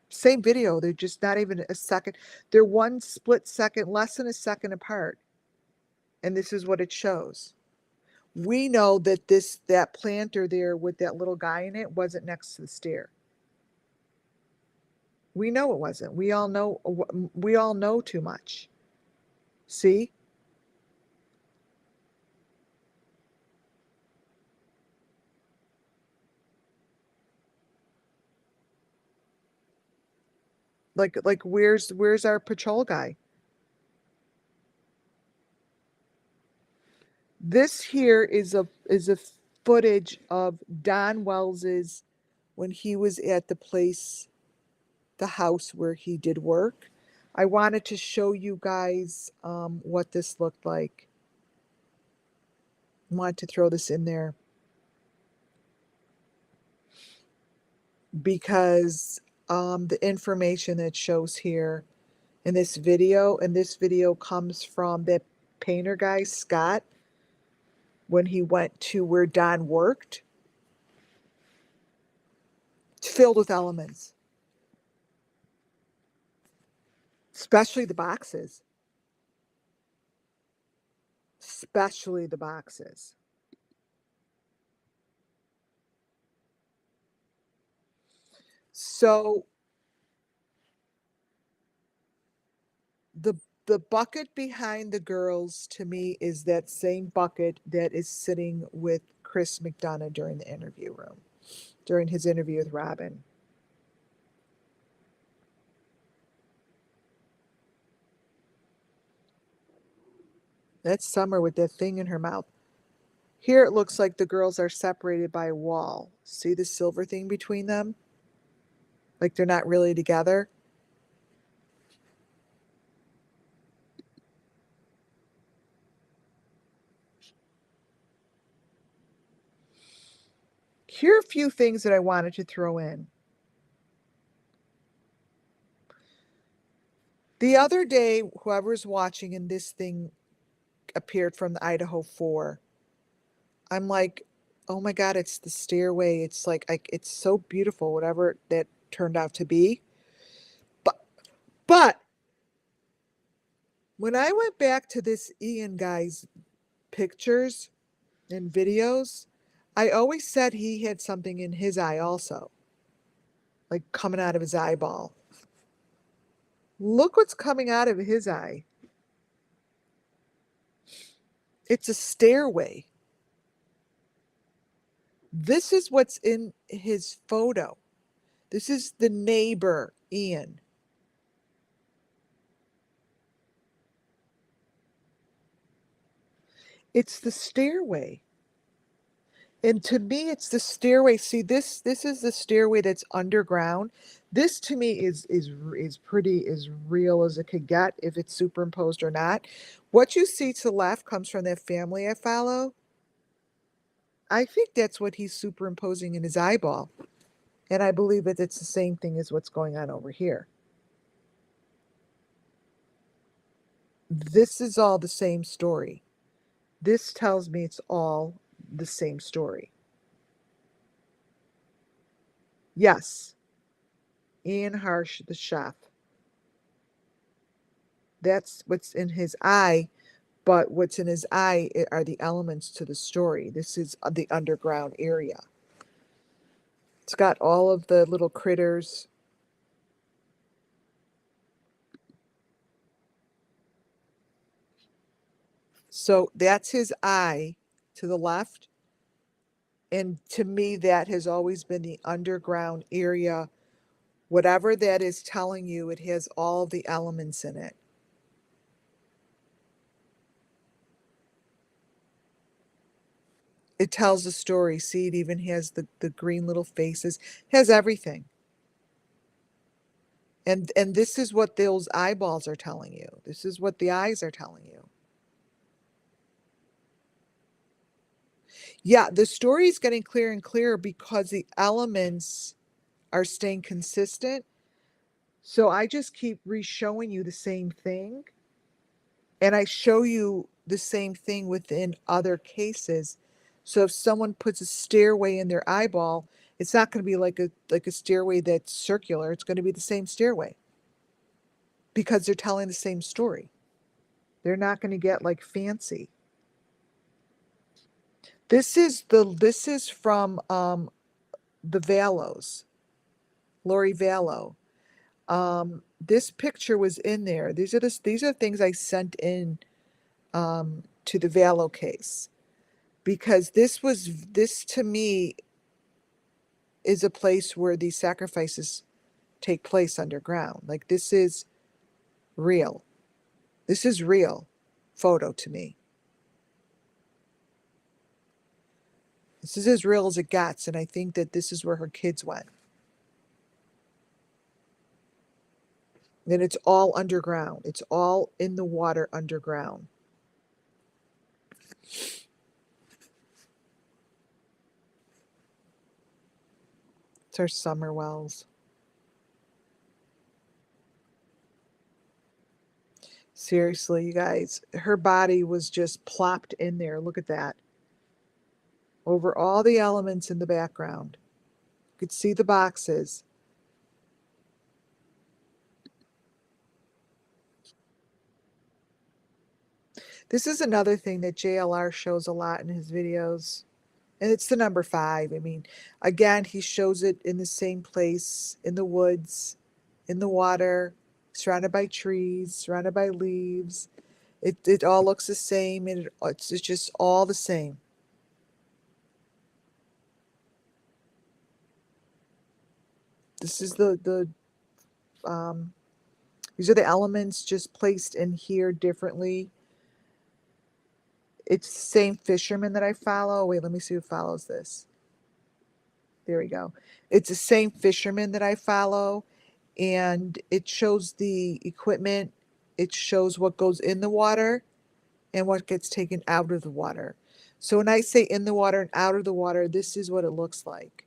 Same video. They're just not even a second. They're one split second, less than a second apart. And this is what it shows. We know that that planter there with that little guy in it wasn't next to the stair. We know it wasn't. We all know too much. See? Like where's our patrol guy? This here is a footage of Don Wells's when he was at the place, the house where he did work. I wanted to show you guys what this looked like. I wanted to throw this in there because the information that shows here in this video, and this video comes from that painter guy, Scott, when he went to where Don worked. It's filled with elements, especially the boxes. Especially the boxes. So the the bucket behind the girls to me is that same bucket that is sitting with Chris McDonough during the interview room, during his interview with Robin. That's Summer with that thing in her mouth. Here it looks like the girls are separated by a wall. See the silver thing between them? Like they're not really together. Here are a few things that I wanted to throw in. The other day, whoever's watching and this thing appeared from the Idaho 4, I'm like, oh my God, it's the stairway. It's like, it's so beautiful, whatever that turned out to be. But when I went back to this Ian guy's pictures and videos, I always said he had something in his eye also, like coming out of his eyeball. Look what's coming out of his eye. It's a stairway. This is what's in his photo. This is the neighbor, Ian. It's the stairway. And to me, it's the stairway. See, this is the stairway that's underground. This to me is pretty as real as it could get if it's superimposed or not. What you see to the left comes from that family I follow. I think that's what he's superimposing in his eyeball. And I believe that it's the same thing as what's going on over here. This is all the same story. This tells me it's all the same story. Yes, Ian Harsh, the chef. That's what's in his eye, but what's in his eye are the elements to the story. This is the underground area. It's got all of the little critters. So that's his eye to the left. And to me, that has always been the underground area. Whatever that is telling you, it has all the elements in it. It tells the story. See, it even has the green little faces, it has everything. And this is what those eyeballs are telling you. This is what the eyes are telling you. Yeah, the story is getting clearer and clearer because the elements are staying consistent. So I just keep re-showing you the same thing. And I show you the same thing within other cases. So if someone puts a stairway in their eyeball, it's not going to be like a stairway that's circular. It's going to be the same stairway because they're telling the same story. They're not going to get like fancy. This is from the Valos, Lori Vallow. This picture was in there. These are things I sent in to the Valo case, because this to me is a place where these sacrifices take place underground. Like, this is real. This is real photo to me. This is as real as it gets, and I think that this is where her kids went. And it's all underground. It's all in the water underground. It's our SUMMERWELLS. Seriously, you guys, her body was just plopped in there. Look at that. Over all the elements in the background. You could see the boxes. This is another thing that JLR shows a lot in his videos. And it's the number 5. I mean, again, he shows it in the same place, in the woods, in the water, surrounded by trees, surrounded by leaves. It all looks the same, and it's just all the same. This is these are the elements just placed in here differently. It's the same fisherman that I follow. Wait, let me see who follows this. There we go. It's the same fisherman that I follow, and it shows the equipment. It shows what goes in the water and what gets taken out of the water. So when I say in the water and out of the water, this is what it looks like.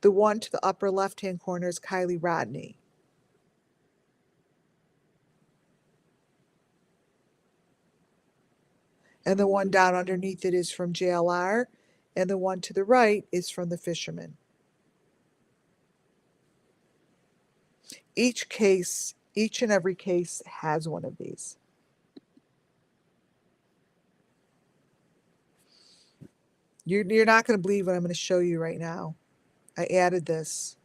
The one to the upper left-hand corner is Kylie Rodney. And the one down underneath it is from JLR, and the one to the right is from the fisherman. Each and every case has one of these. You're not going to believe what I'm going to show you right now. I added this.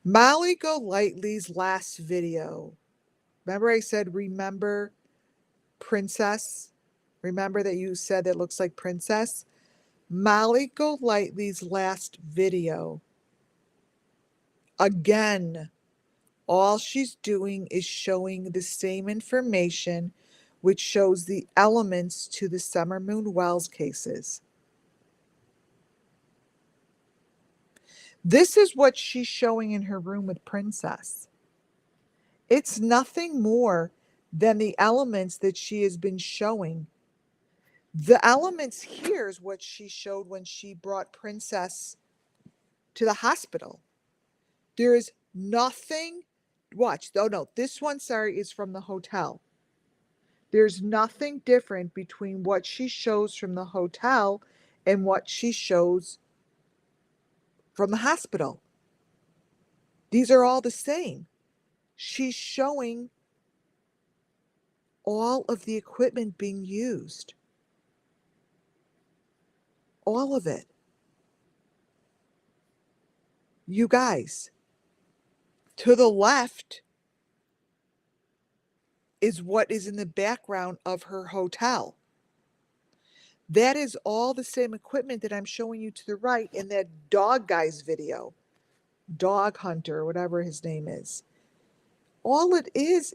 Molly Golightly's last video. Remember I said, remember Princess? Remember that you said that looks like Princess? Molly Golightly's last video. Again, all she's doing is showing the same information, which shows the elements to the Summer Moon Wells cases. This is what she's showing in her room with Princess. It's nothing more than the elements that she has been showing. The elements here is what she showed when she brought Princess to the hospital. There is nothing. Watch. Oh, no. This one, sorry, is from the hotel. There's nothing different between what she shows from the hotel and what she shows from the hospital. These are all the same. She's showing all of the equipment being used. All of it. You guys, to the left is what is in the background of her hotel. That is all the same equipment that I'm showing you to the right in that dog guy's video. Dog Hunter, or whatever his name is. All it is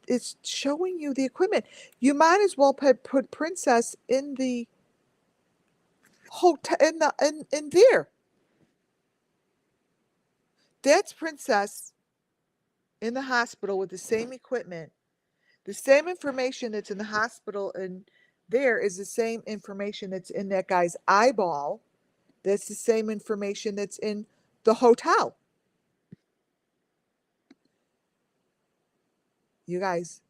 it's showing you the equipment. You might as well put Princess in the hotel, in there. That's Princess in the hospital with the same equipment. The same information that's in the hospital and there is the same information that's in that guy's eyeball. That's the same information that's in the hotel. You guys,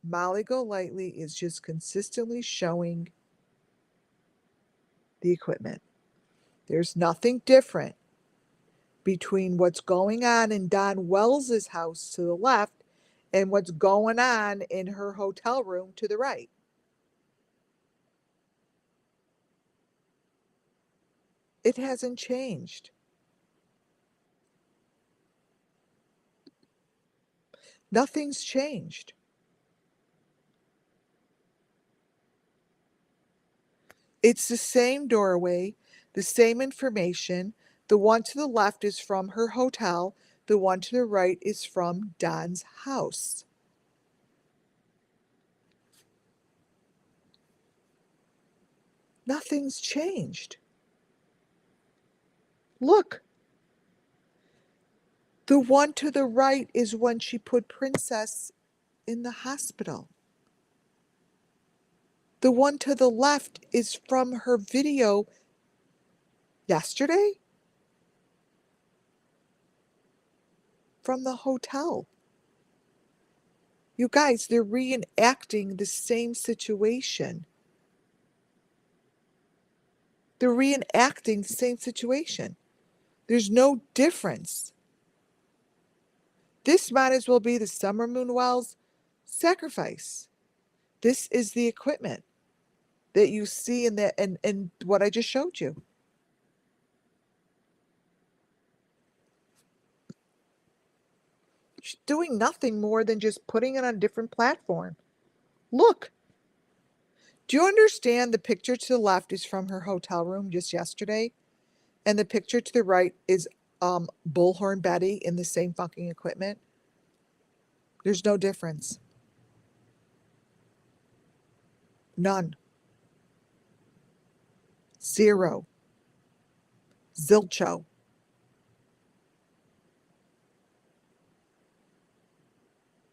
Molly Golightly is just consistently showing the equipment. There's nothing different between what's going on in Don Wells's house to the left and what's going on in her hotel room to the right. It hasn't changed. Nothing's changed. It's the same doorway, the same information. The one to the left is from her hotel. The one to the right is from Don's house. Nothing's changed. Look. The one to the right is when she put Princess in the hospital. The one to the left is from her video yesterday from the hotel. You guys, they're reenacting the same situation. They're reenacting the same situation. There's no difference. This might as well be the SUMMERWELLS sacrifice. This is the equipment that you see in that and what I just showed you. She's doing nothing more than just putting it on a different platform. Look. Do you understand the picture to the left is from her hotel room just yesterday? And the picture to the right is Bullhorn Betty in the same fucking equipment? There's no difference. None. Zero. Zilcho.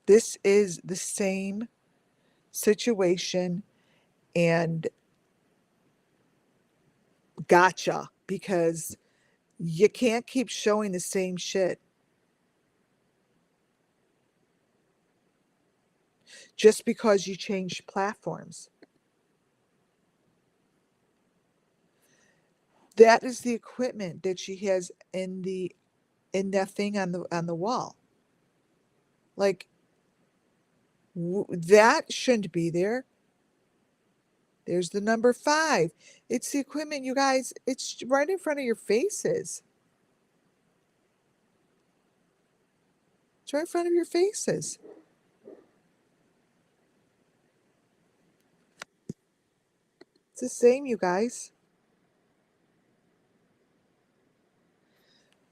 This is the same situation, and gotcha, because you can't keep showing the same shit. Just because you changed platforms. That is the equipment that she has in that thing on the wall. Like, that shouldn't be there. There's the number 5. It's the equipment, you guys. It's right in front of your faces. It's right in front of your faces. It's the same, you guys.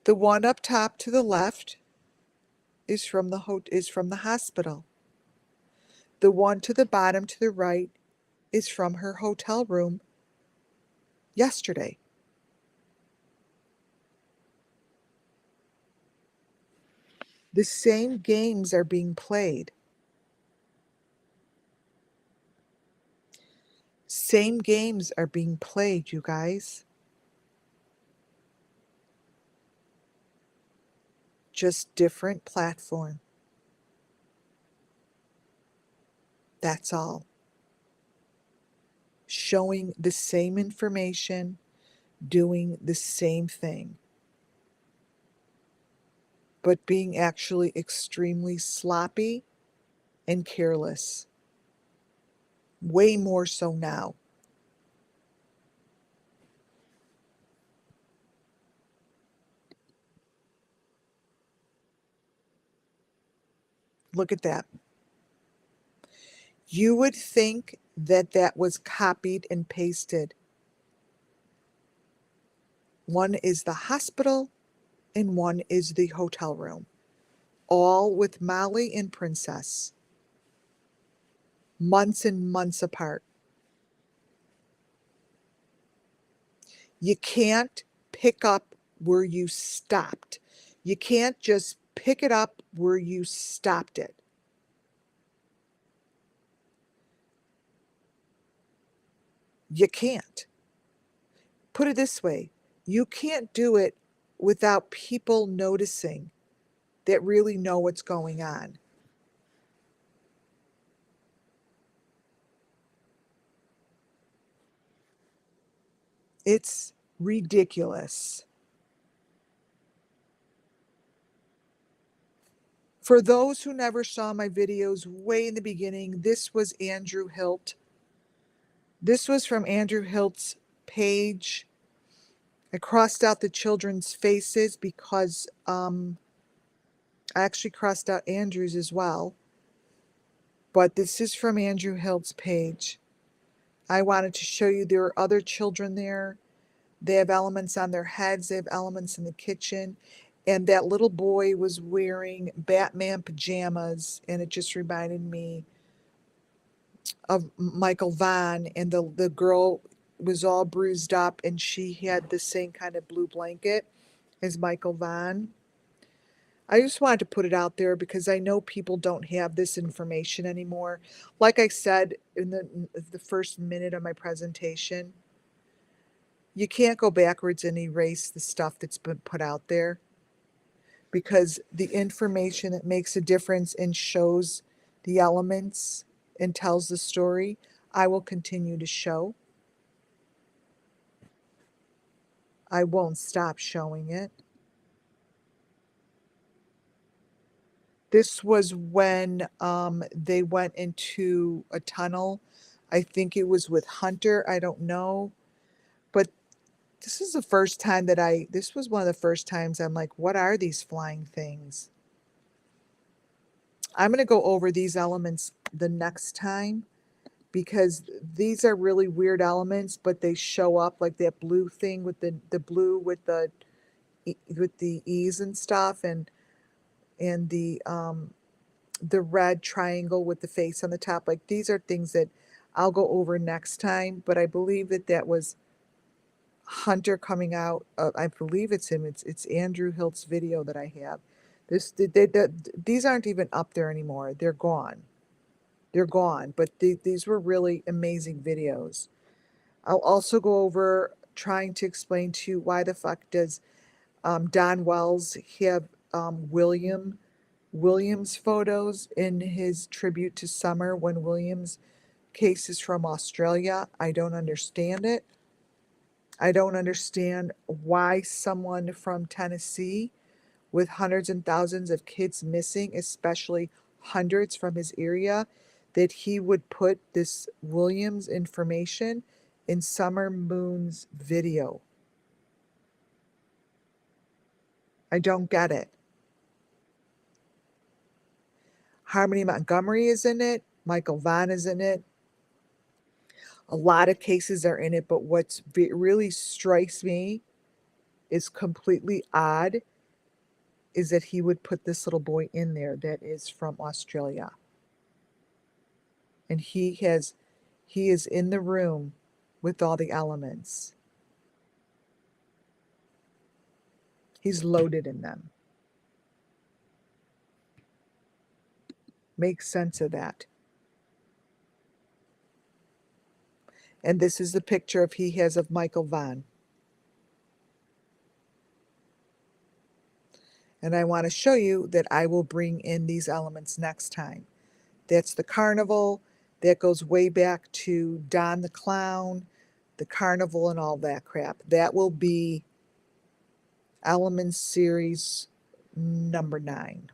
The one up top to the left is from the hospital. The one to the bottom to the right is from her hotel room yesterday. The same games are being played. Same games are being played, you guys. Just different platform. That's all. Showing the same information, doing the same thing, but being actually extremely sloppy and careless. Way more so now. Look at that. You would think that that was copied and pasted. One is the hospital and one is the hotel room. All with Molly and Princess. Months and months apart. You can't pick up where you stopped. You can't just pick it up where you stopped it. You can't. Put it this way, you can't do it without people noticing that really know what's going on. It's ridiculous. For those who never saw my videos way in the beginning, this was Andrew Hilt. This was from Andrew Hilt's page. I crossed out the children's faces because I actually crossed out Andrew's as well, but this is from Andrew Hild's page. I wanted to show you there are other children there. They have elements on their heads, they have elements in the kitchen. And that little boy was wearing Batman pajamas, and it just reminded me of Michael Vaughn. And the girl was all bruised up, and she had the same kind of blue blanket as Michael Vaughn. I just wanted to put it out there because I know people don't have this information anymore. Like I said in the first minute of my presentation, you can't go backwards and erase the stuff that's been put out there, because the information that makes a difference and shows the elements and tells the story, I will continue to show. I won't stop showing it. This was when they went into a tunnel. I think it was with Hunter. I don't know. But this is the first time that this was one of the first times I'm like, what are these flying things? I'm going to go over these elements the next time, because these are really weird elements, but they show up like that blue thing with the blue with the E's and stuff, and the red triangle with the face on the top. Like, these are things that I'll go over next time, but I believe that was Hunter coming out. I believe it's him. It's Andrew Hilt's video that I have. These aren't even up there anymore. They're gone. They're gone. But these were really amazing videos. I'll also go over trying to explain to you why the fuck does Don Wells have Williams photos in his tribute to Summer, when Williams' case is from Australia. I don't understand it. I don't understand why someone from Tennessee, with hundreds and thousands of kids missing, especially hundreds from his area, that he would put this Williams information in Summer Moon's video. I don't get it. Harmony Montgomery is in it. Michael Vaughn is in it. A lot of cases are in it, but what really strikes me is completely odd is that he would put this little boy in there that is from Australia. And he is in the room with all the elements. He's loaded in them. Make sense of that. And this is the picture he has of Michael Vaughn. And I want to show you that I will bring in these elements next time. That's the carnival. That goes way back to Don the Clown, the carnival, and all that crap. That will be Elements Series number 9.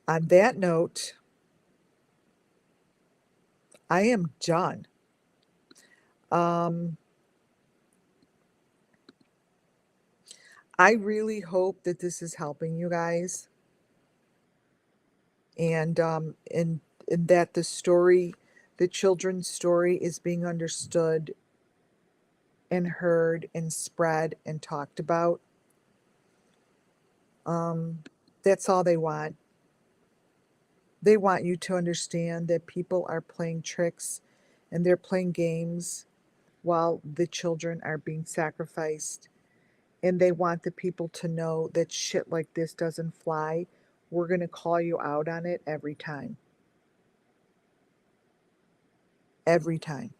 On that note, I am done. I really hope that this is helping you guys, and that the story, the children's story, is being understood and heard and spread and talked about. That's all they want. They want you to understand that people are playing tricks and they're playing games while the children are being sacrificed. And they want the people to know that shit like this doesn't fly. We're going to call you out on it every time. Every time.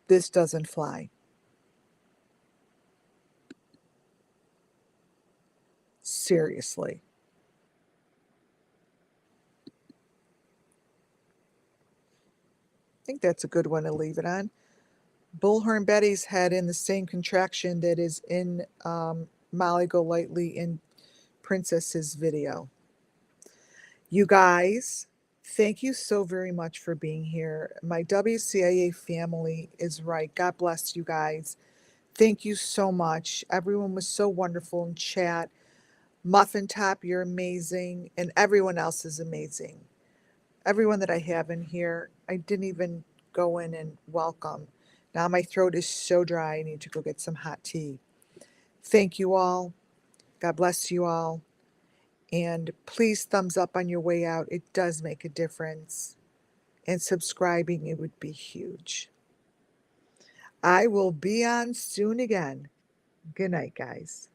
This doesn't fly. Seriously. I think that's a good one to leave it on. Bullhorn Betty's had in the same contraction that is in Molly Golightly in Princess's video. You guys, thank you so very much for being here. My WCIA family is right. God bless you guys. Thank you so much. Everyone was so wonderful in chat. Muffin Top, you're amazing, and everyone else is amazing. Everyone that I have in here, I didn't even go in and welcome. Now my throat is so dry, I need to go get some hot tea. Thank you all. God bless you all. And please thumbs up on your way out. It does make a difference. And subscribing, it would be huge. I will be on soon again. Good night, guys.